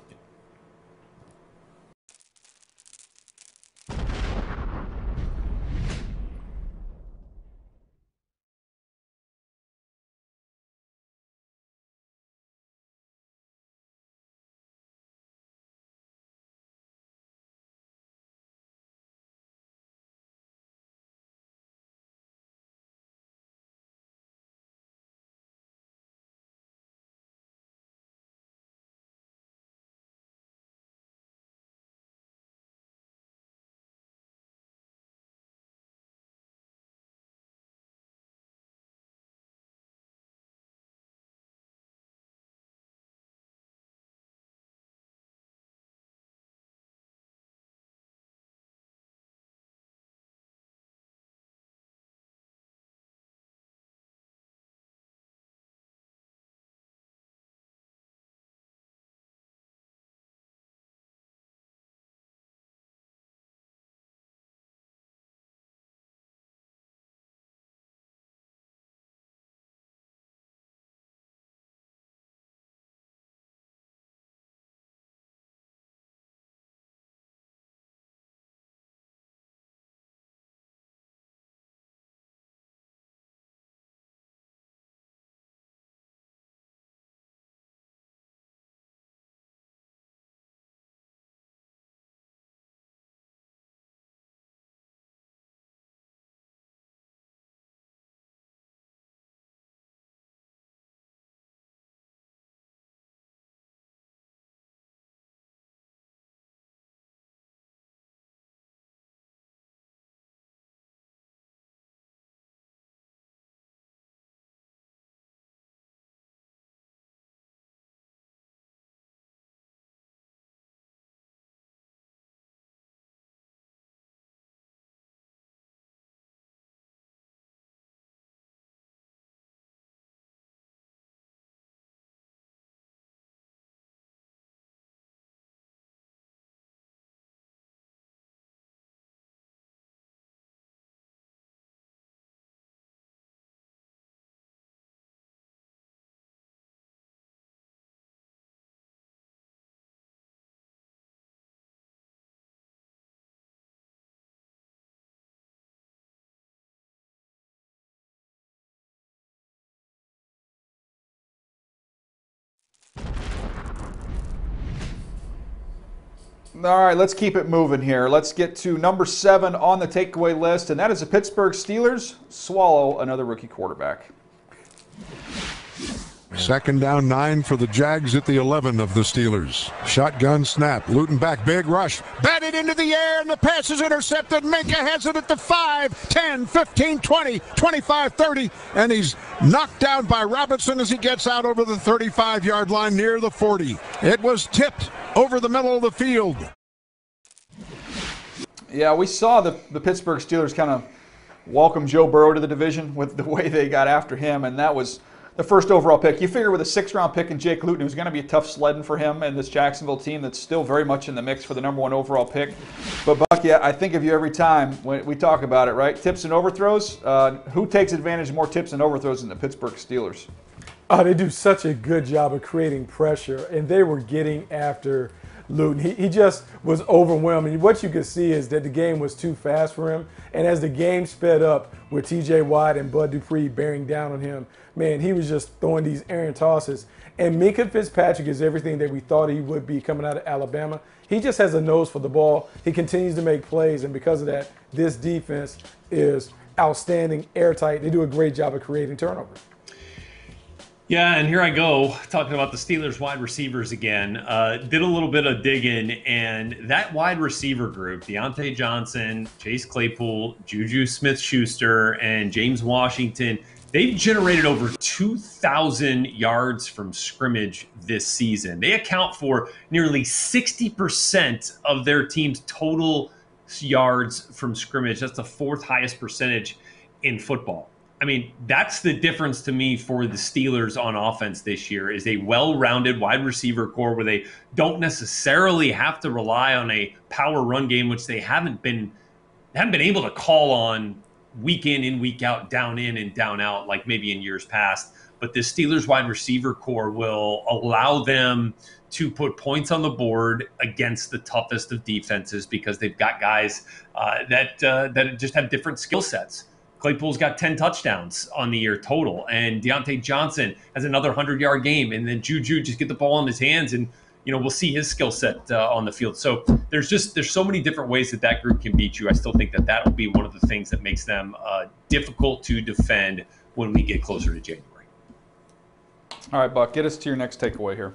Speaker 1: All right, let's keep it moving here. Let's get to number 7 on the takeaway list, and that is the Pittsburgh Steelers swallow another rookie quarterback.
Speaker 4: 2nd down 9 for the Jags at the 11 of the Steelers. Shotgun snap. Luton back. Big rush. Batted into the air, and the pass is intercepted. Minka has it at the 5, 10, 15, 20, 25, 30. And he's knocked down by Robinson as he gets out over the 35-yard line near the 40. It was tipped over the middle of the field.
Speaker 1: Yeah, we saw the Pittsburgh Steelers kind of welcome Joe Burrow to the division with the way they got after him, and that was the first overall pick. You figure with a 6th-round pick in Jake Luton, it was going to be a tough sledding for him and this Jacksonville team that's still very much in the mix for the number 1 overall pick. But, Buck, yeah, I think of you every time when we talk about it, right? Tips and overthrows. Who takes advantage of more tips and overthrows than the Pittsburgh Steelers?
Speaker 2: Oh, they do such a good job of creating pressure, and they were getting after Luton. He just was overwhelming. What you could see is that the game was too fast for him, and as the game sped up with T.J. Watt and Bud Dupree bearing down on him, man, he was just throwing these errant tosses. And Minka Fitzpatrick is everything that we thought he would be coming out of Alabama. He just has a nose for the ball. He continues to make plays, and because of that, this defense is outstanding, airtight. They do a great job of creating turnovers.
Speaker 3: Yeah, and here I go, talking about the Steelers wide receivers again. Did a little bit of digging, and that wide receiver group, Deontay Johnson, Chase Claypool, Juju Smith-Schuster, and James Washington, they've generated over 2,000 yards from scrimmage this season. They account for nearly 60% of their team's total yards from scrimmage. That's the 4th highest percentage in football. I mean, that's the difference to me for the Steelers on offense this year, is a well-rounded wide receiver core where they don't necessarily have to rely on a power run game, which they haven't been able to call on week in, week out, down in and down out like maybe in years past. But the Steelers wide receiver core will allow them to put points on the board against the toughest of defenses because they've got guys that just have different skill sets. Claypool's got 10 touchdowns on the year total, and Deontay Johnson has another 100-yard game, and then Juju just get the ball in his hands, and we'll see his skill set on the field. So there's so many different ways that group can beat you. I still think that will be one of the things that makes them difficult to defend when we get closer to January.
Speaker 1: All right, Buck, get us to your next takeaway here.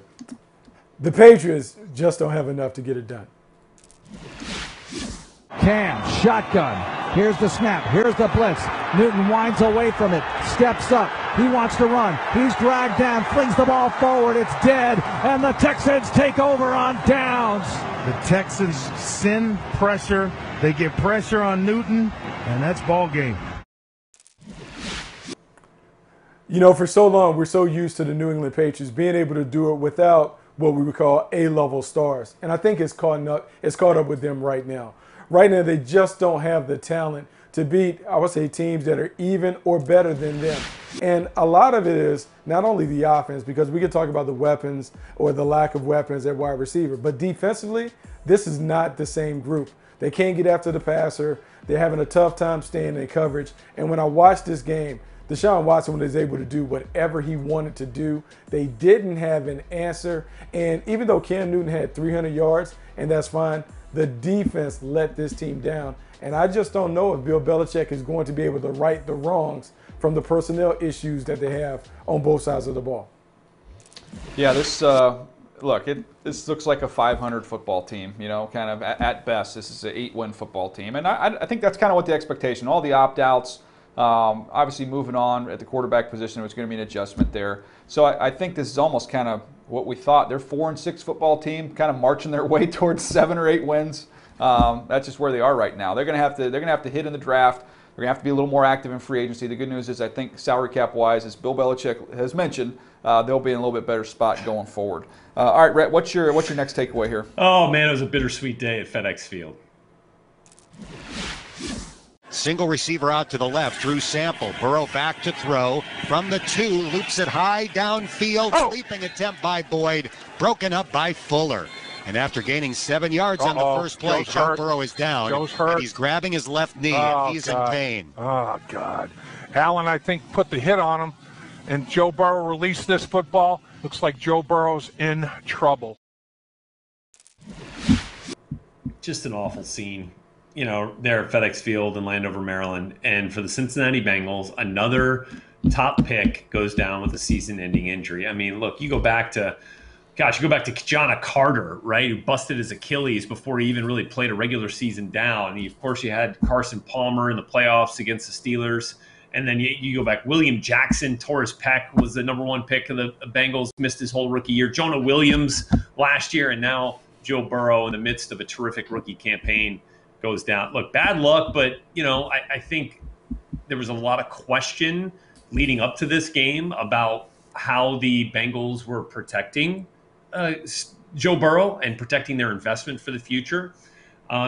Speaker 2: The Patriots just don't have enough to get it done.
Speaker 9: Cam, shotgun. Here's the snap. Here's the blitz. Newton winds away from it. Steps up. He wants to run. He's dragged down. Flings the ball forward. It's dead. And the Texans take over on downs.
Speaker 5: The Texans send pressure. They get pressure on Newton, and that's ball game.
Speaker 2: For so long, we're so used to the New England Patriots being able to do it without what we would call A-level stars. And I think it's caught up with them right now. Right now, they just don't have the talent to beat, I would say, teams that are even or better than them. And a lot of it is not only the offense, because we could talk about the weapons or the lack of weapons at wide receiver, but defensively, this is not the same group. They can't get after the passer. They're having a tough time staying in coverage. And when I watched this game, Deshaun Watson was able to do whatever he wanted to do. They didn't have an answer. And even though Cam Newton had 300 yards, and that's fine, the defense let this team down. And I just don't know if Bill Belichick is going to be able to right the wrongs from the personnel issues that they have on both sides of the ball.
Speaker 1: Yeah, this looks like a 500 football team, kind of at best. This is an 8-win football team. And I think that's kind of what the expectation, all the opt-outs, obviously moving on at the quarterback position, was going to be an adjustment there. So I think this is almost kind of what we thought. They're 4-6 football team, kind of marching their way towards 7 or 8 wins. That's just where they are right now. They're going to have to hit in the draft. They're going to have to be a little more active in free agency. The good news is I think salary cap wise, as Bill Belichick has mentioned, they'll be in a little bit better spot going forward. All right, Rhett, what's your next takeaway here?
Speaker 3: Oh man, it was a bittersweet day at FedEx Field.
Speaker 10: Single receiver out to the left, Drew Sample. Burrow back to throw. From the 2, loops it high downfield. Leaping attempt by Boyd. Broken up by Fuller. And after gaining 7 yards on the first play, Joe Burrow is down.
Speaker 11: Joe's hurt.
Speaker 10: And he's grabbing his left knee, and he's in pain.
Speaker 11: Oh, God. Allen, I think, put the hit on him, and Joe Burrow released this football. Looks like Joe Burrow's in trouble.
Speaker 3: just an awful scene. You know, there at FedEx Field in Landover, Maryland. And for the Cincinnati Bengals, another top pick goes down with a season-ending injury. I mean, look, you go back to Kijana Carter, right, who busted his Achilles before he even really played a regular season down. And of course, you had Carson Palmer in the playoffs against the Steelers. And then you go back, William Jackson, Torres Peck was the number 1 pick of the Bengals, missed his whole rookie year. Jonah Williams last year, and now Joe Burrow in the midst of a terrific rookie campaign goes down. Look, bad luck, but, you know, I think there was a lot of question leading up to this game about how the Bengals were protecting Joe Burrow and protecting their investment for the future.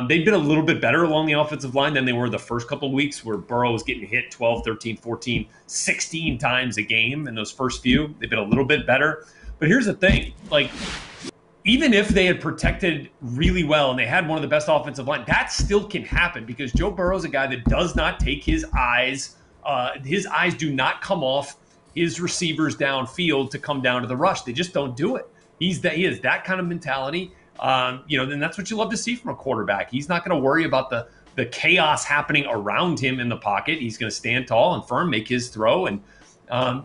Speaker 3: They've been a little bit better along the offensive line than they were the first couple of weeks, where Burrow was getting hit 12, 13, 14, 16 times a game in those first few. They've been a little bit better. But here's the thing, like, even if they had protected really well and they had one of the best offensive line, that still can happen because Joe Burrow's a guy that does not take his eyes do not come off his receivers downfield to come down to the rush. They just don't do it. He is that kind of mentality. You know, and that's what you love to see from a quarterback. He's not going to worry about the chaos happening around him in the pocket. He's going to stand tall and firm, make his throw, and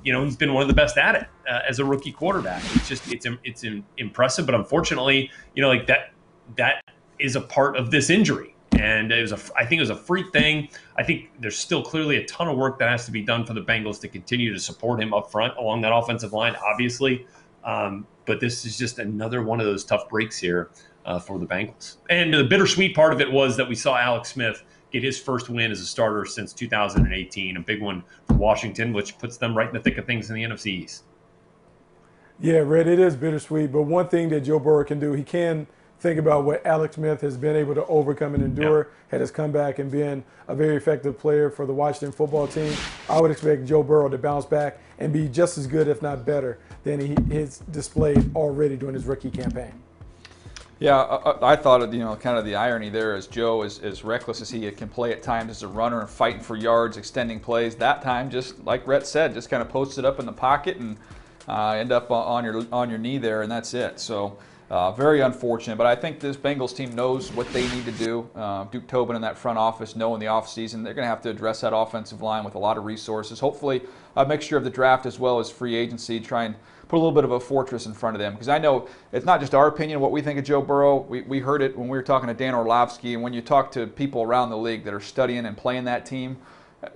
Speaker 3: you know, he's been one of the best at it as a rookie quarterback. It's impressive, but unfortunately, you know, like that is a part of this injury, and I think it was a freak thing. I think there's still clearly a ton of work that has to be done for the Bengals to continue to support him up front along that offensive line, obviously. But this is just another one of those tough breaks here for the Bengals. And the bittersweet part of it was that we saw Alex Smith get his first win as a starter since 2018, a big one for Washington, which puts them right in the thick of things in the NFC East.
Speaker 2: Yeah, Red, it is bittersweet. But one thing that Joe Burrow can do, he can think about what Alex Smith has been able to overcome and endure, had his comeback and been a very effective player for the Washington football team. I would expect Joe Burrow to bounce back and be just as good, if not better, than he has displayed already during his rookie campaign.
Speaker 1: Yeah, I thought, you know, kind of the irony there is Joe, as reckless as he can play at times as a runner and fighting for yards, extending plays, that time, just like Rhett said, just kind of posted up in the pocket and end up on your knee there, and that's it. So very unfortunate. But I think this Bengals team knows what they need to do. Duke Tobin in that front office know in the offseason they're going to have to address that offensive line with a lot of resources. Hopefully a mixture of the draft as well as free agency, try and put a little bit of a fortress in front of them. Because I know it's not just our opinion what we think of Joe Burrow. We heard it when we were talking to Dan Orlovsky, and when you talk to people around the league that are studying and playing that team,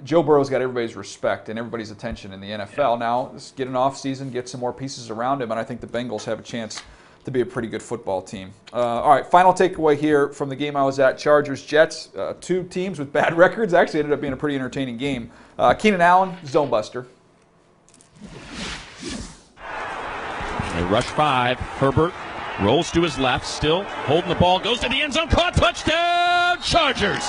Speaker 1: Joe Burrow's got everybody's respect and everybody's attention in the NFL. Now, let's get an off season, get some more pieces around him, and I think the Bengals have a chance to be a pretty good football team. All right, final takeaway here from the game I was at, Chargers-Jets, two teams with bad records. Actually ended up being a pretty entertaining game. Keenan Allen, zone buster.
Speaker 12: They rush 5. Herbert rolls to his left, still holding the ball, goes to the end zone, caught, touchdown, Chargers!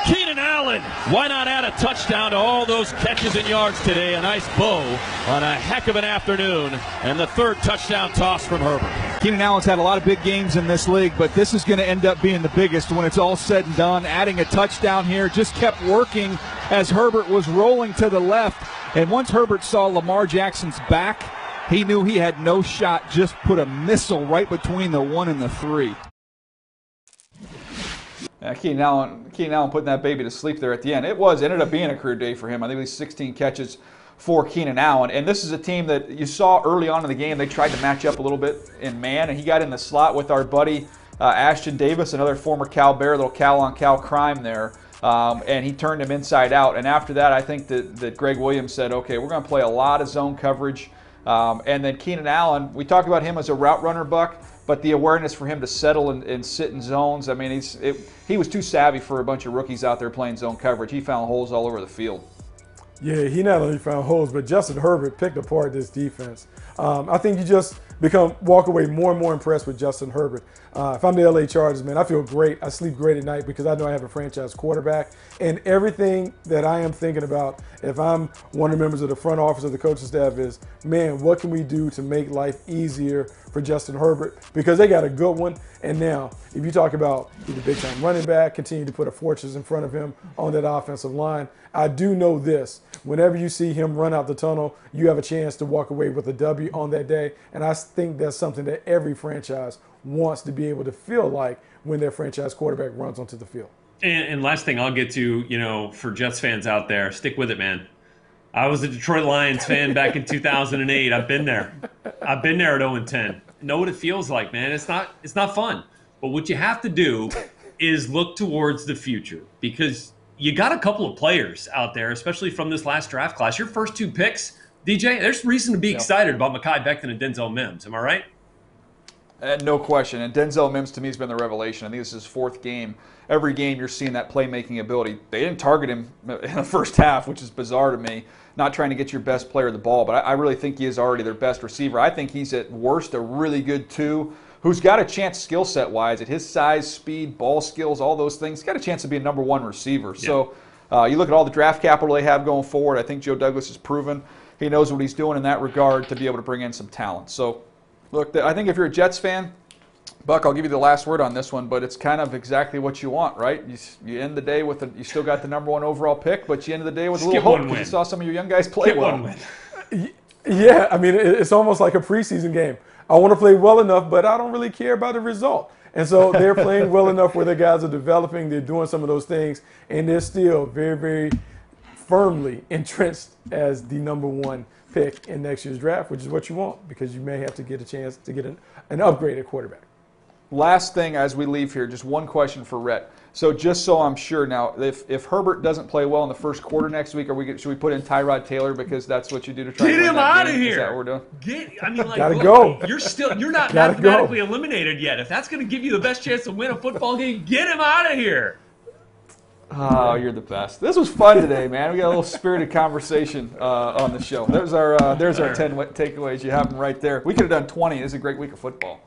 Speaker 12: Keenan Allen, why not add a touchdown to all those catches and yards today? A nice bow on a heck of an afternoon, and the third touchdown toss from Herbert.
Speaker 9: Keenan Allen's had a lot of big games in this league, but this is going to end up being the biggest when it's all said and done. Adding a touchdown here just kept working as Herbert was rolling to the left, and once Herbert saw Lamar Jackson's back, he knew he had no shot, just put a missile right between the 1 and the 3.
Speaker 1: Keenan Allen putting that baby to sleep there at the end. It ended up being a career day for him. I think at least 16 catches for Keenan Allen. And this is a team that you saw early on in the game, they tried to match up a little bit in man, and he got in the slot with our buddy Ashton Davis, another former Cal Bear, little Cal-on-Cal crime there. And he turned him inside out. And after that, I think that Greg Williams said, okay, we're going to play a lot of zone coverage. And then Keenan Allen, we talk about him as a route runner, Buck, but the awareness for him to settle and sit in zones, I mean, he was too savvy for a bunch of rookies out there playing zone coverage. He found holes all over the field. Yeah,
Speaker 2: he not only found holes, but Justin Herbert picked apart this defense. I think you just walk away more and more impressed with Justin Herbert. If I'm the LA Chargers, man, I feel great. I sleep great at night because I know I have a franchise quarterback. And everything that I am thinking about, if I'm one of the members of the front office or the coaching staff, is, man, what can we do to make life easier for Justin Herbert? Because they got a good one. And now, if you talk about he's a big-time running back, continue to put a fortress in front of him on that offensive line, I do know this. Whenever you see him run out the tunnel, you have a chance to walk away with a W on that day. And I think that's something that every franchise wants to be able to feel like when their franchise quarterback runs onto the field.
Speaker 3: And last thing I'll get to, for Jets fans out there, stick with it, man. I was a Detroit Lions fan back in 2008. I've been there. I've been there at 0-10. Know what it feels like, man. It's not fun. But what you have to do is look towards the future, because you got a couple of players out there, especially from this last draft class. Your first 2 picks, DJ, there's reason to be excited about Makai, Beckton, and Denzel Mims. Am I right?
Speaker 1: No question. And Denzel Mims, to me, has been the revelation. I think this is his 4th game. Every game you're seeing that playmaking ability. They didn't target him in the first half, which is bizarre to me, not trying to get your best player the ball. But I really think he is already their best receiver. I think he's at worst a really good 2 who's got a chance skill set-wise at his size, speed, ball skills, all those things. He's got a chance to be a number 1 receiver. Yeah. So you look at all the draft capital they have going forward. I think Joe Douglas has proven he knows what he's doing in that regard to be able to bring in some talent. So, look, I think if you're a Jets fan, Buck, I'll give you the last word on this one, but it's kind of exactly what you want, right? You end the day with you still got the number 1 overall pick, but you end the day with a little hope because you saw some of your young guys play well.
Speaker 2: Yeah, I mean, it's almost like a preseason game. I want to play well enough, but I don't really care about the result. And so they're playing well enough where their guys are developing, they're doing some of those things, and they're still very, very firmly entrenched as the number 1 pick in next year's draft, which is what you want, because you may have to get a chance to get an upgraded quarterback.
Speaker 1: Last thing as we leave here, just one question for Rhett. So just so I'm sure now, if Herbert doesn't play well in the first quarter next week, should we put in Tyrod Taylor because that's what you do to try to
Speaker 3: get him out of here?
Speaker 1: Is that what we're doing?
Speaker 2: Gotta go.
Speaker 3: You're not mathematically eliminated yet. If that's going to give you the best chance to win a football game, get him out of here.
Speaker 1: Oh, you're the best. This was fun today, man. We got a little spirited conversation on the show. There's our 10 takeaways. You have them right there. We could have done 20. This is a great week of football.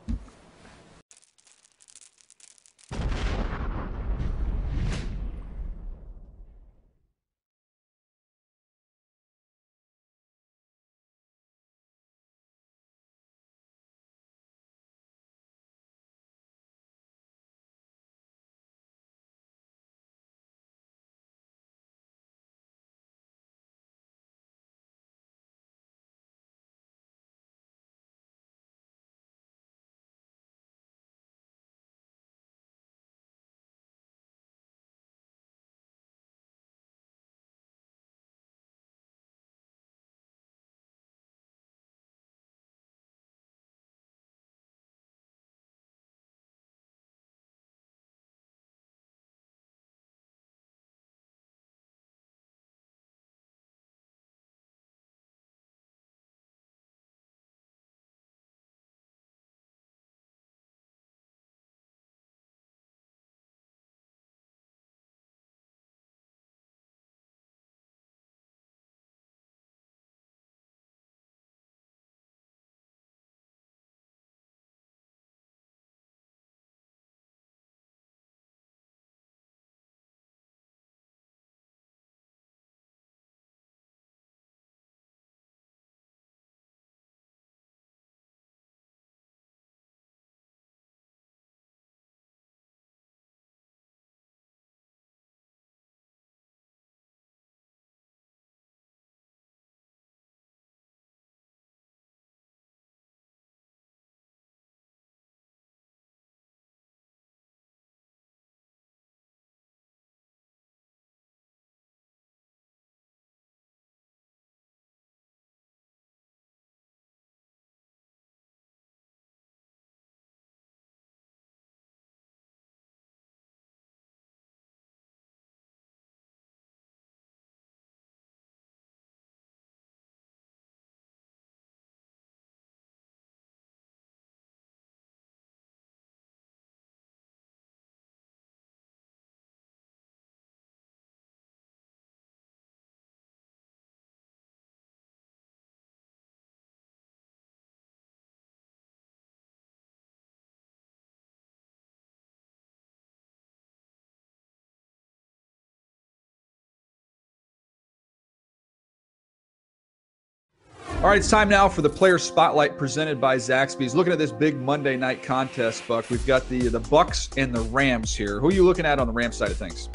Speaker 1: All right, it's time now for the Player Spotlight presented by Zaxby's. Looking at this big Monday night contest, Buck, we've got the Bucks and the Rams here. Who are you looking at on the Rams side of things?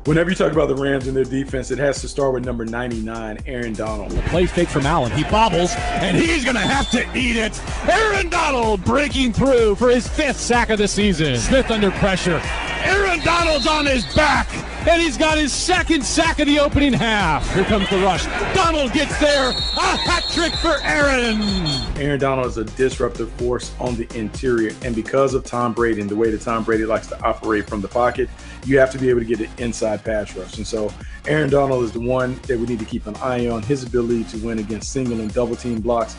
Speaker 2: Whenever you talk about the Rams and their defense, it has to start with number 99, Aaron Donald.
Speaker 9: Play fake from Allen. He bobbles, and he's going to have to eat it. Aaron Donald breaking through for his 5th sack of the season. Smith under pressure. Aaron Donald's on his back, and he's got his 2nd sack of the opening half. Here comes the rush. Donald gets there. A hat trick for Aaron.
Speaker 2: Aaron Donald is a disruptive force on the interior, and because of Tom Brady and the way that Tom Brady likes to operate from the pocket, you have to be able to get an inside pass rush. And so Aaron Donald is the one that we need to keep an eye on, his ability to win against single and double team blocks.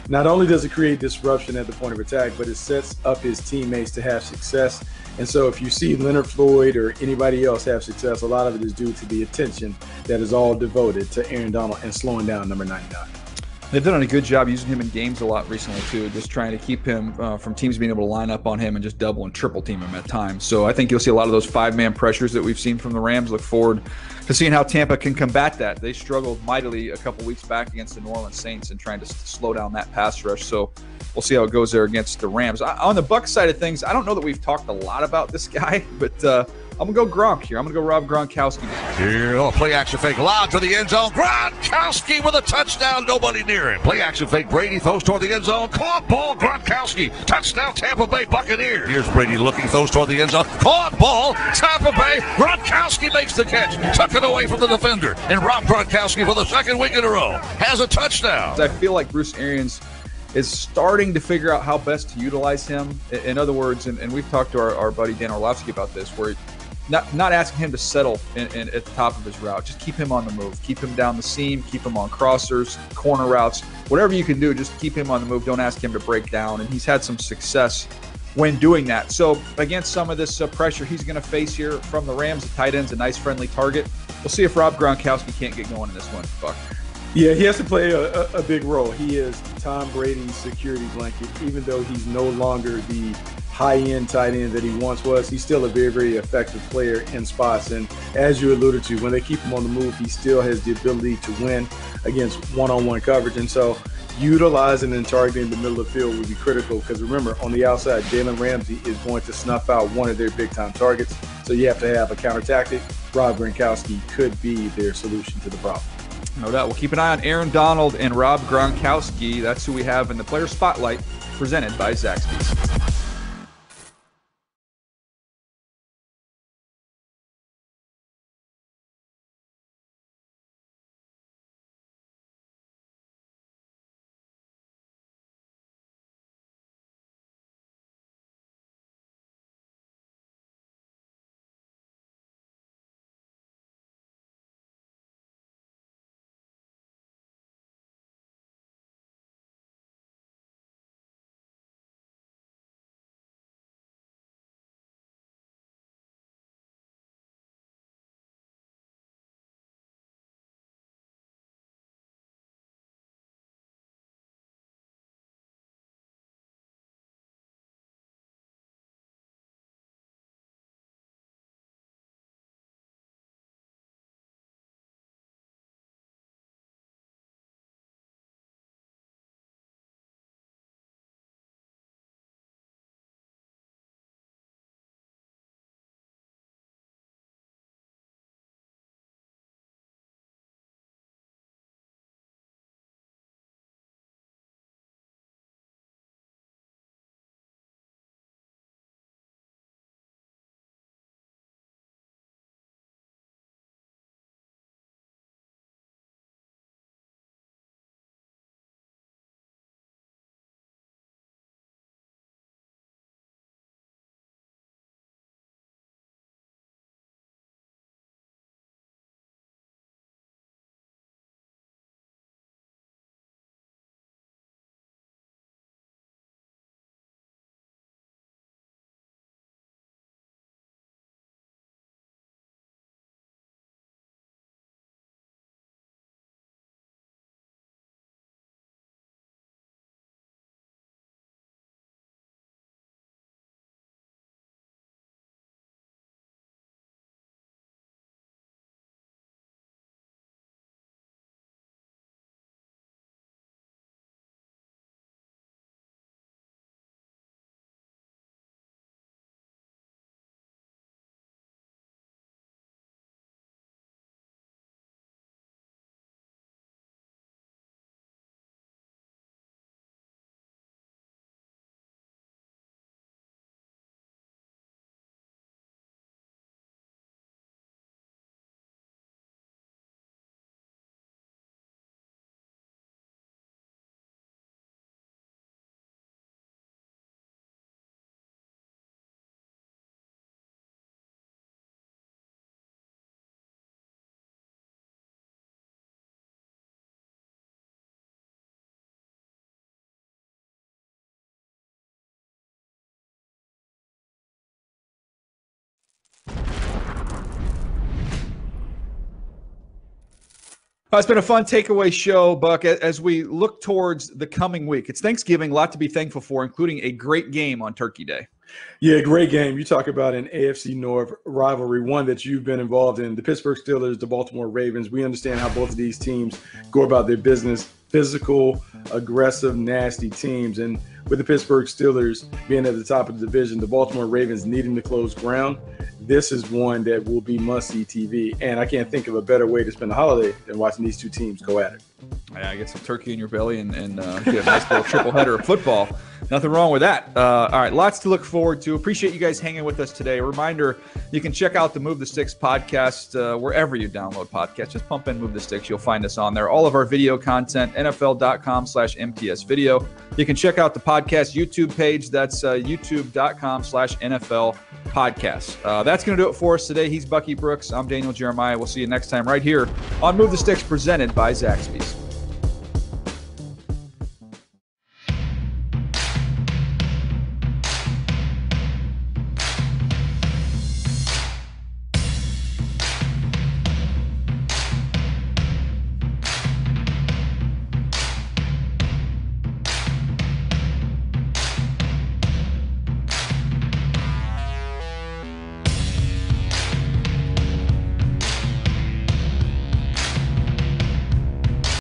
Speaker 2: Not only does it create disruption at the point of attack, but it sets up his teammates to have success. And so if you see Leonard Floyd or anybody else have success, a lot of it is due to the attention that is all devoted to Aaron Donald and slowing down number 99.
Speaker 1: They've done a good job using him in games a lot recently, too, just trying to keep him from teams being able to line up on him and just double and triple team him at times. So I think you'll see a lot of those 5-man pressures that we've seen from the Rams. Look forward to seeing how Tampa can combat that. They struggled mightily a couple weeks back against the New Orleans Saints and trying to slow down that pass rush. So we'll see how it goes there against the Rams. On the Bucs side of things, I don't know that we've talked a lot about this guy, but I'm going to go Gronk here. I'm going to go Rob Gronkowski.
Speaker 13: Here, play action fake. Lob to the end zone. Gronkowski with a touchdown. Nobody near him. Play action fake. Brady throws toward the end zone. Caught ball. Gronkowski. Touchdown Tampa Bay Buccaneers. Here's Brady looking. Throws toward the end zone. Caught ball. Tampa Bay. Gronkowski makes the catch. Tuck it away from the defender. And Rob Gronkowski for the 2nd week in a row has a touchdown.
Speaker 1: I feel like Bruce Arians is starting to figure out how best to utilize him. In other words, and we've talked to our buddy Dan Orlovsky about this, where not asking him to settle at the top of his route. Just keep him on the move. Keep him down the seam. Keep him on crossers, corner routes, whatever you can do. Just keep him on the move. Don't ask him to break down. And he's had some success when doing that. So against some of this pressure he's going to face here from the Rams, the tight end's a nice friendly target. We'll see if Rob Gronkowski can't get going in this one. Buck.
Speaker 2: Yeah, he has to play a big role. He is Tom Brady's security blanket. Even though he's no longer the high-end tight end that he once was, he's still a very, very effective player in spots. And as you alluded to, when they keep him on the move, he still has the ability to win against one-on-one coverage. And so utilizing and targeting the middle of the field would be critical, because remember, on the outside, Jalen Ramsey is going to snuff out one of their big-time targets. So you have to have a counter tactic. Rob Gronkowski could be their solution to the problem.
Speaker 1: No doubt. We'll keep an eye on Aaron Donald and Rob Gronkowski. That's who we have in the Player Spotlight, presented by Zaxby's. It's been a fun takeaway show, Buck, as we look towards the coming week. It's Thanksgiving, a lot to be thankful for, including a great game on Turkey Day.
Speaker 2: Yeah, great game. You talk about an AFC North rivalry, one that you've been involved in. The Pittsburgh Steelers, the Baltimore Ravens. We understand how both of these teams go about their business. Physical, aggressive, nasty teams. And with the Pittsburgh Steelers being at the top of the division, the Baltimore Ravens needing to close ground, this is one that will be must-see TV. And I can't think of a better way to spend the holiday than watching these two teams go at it.
Speaker 1: Yeah, get some turkey in your belly and get a nice little triple header of football. Nothing wrong with that. All right, lots to look forward to. Appreciate you guys hanging with us today. A reminder, you can check out the Move the Sticks podcast wherever you download podcasts. Just pump in Move the Sticks. You'll find us on there. All of our video content, NFL.com/MTS video. You can check out the podcast YouTube page. That's youtube.com/NFL podcast. That's going to do it for us today. He's Bucky Brooks. I'm Daniel Jeremiah. We'll see you next time right here on Move the Sticks, presented by Zaxby's.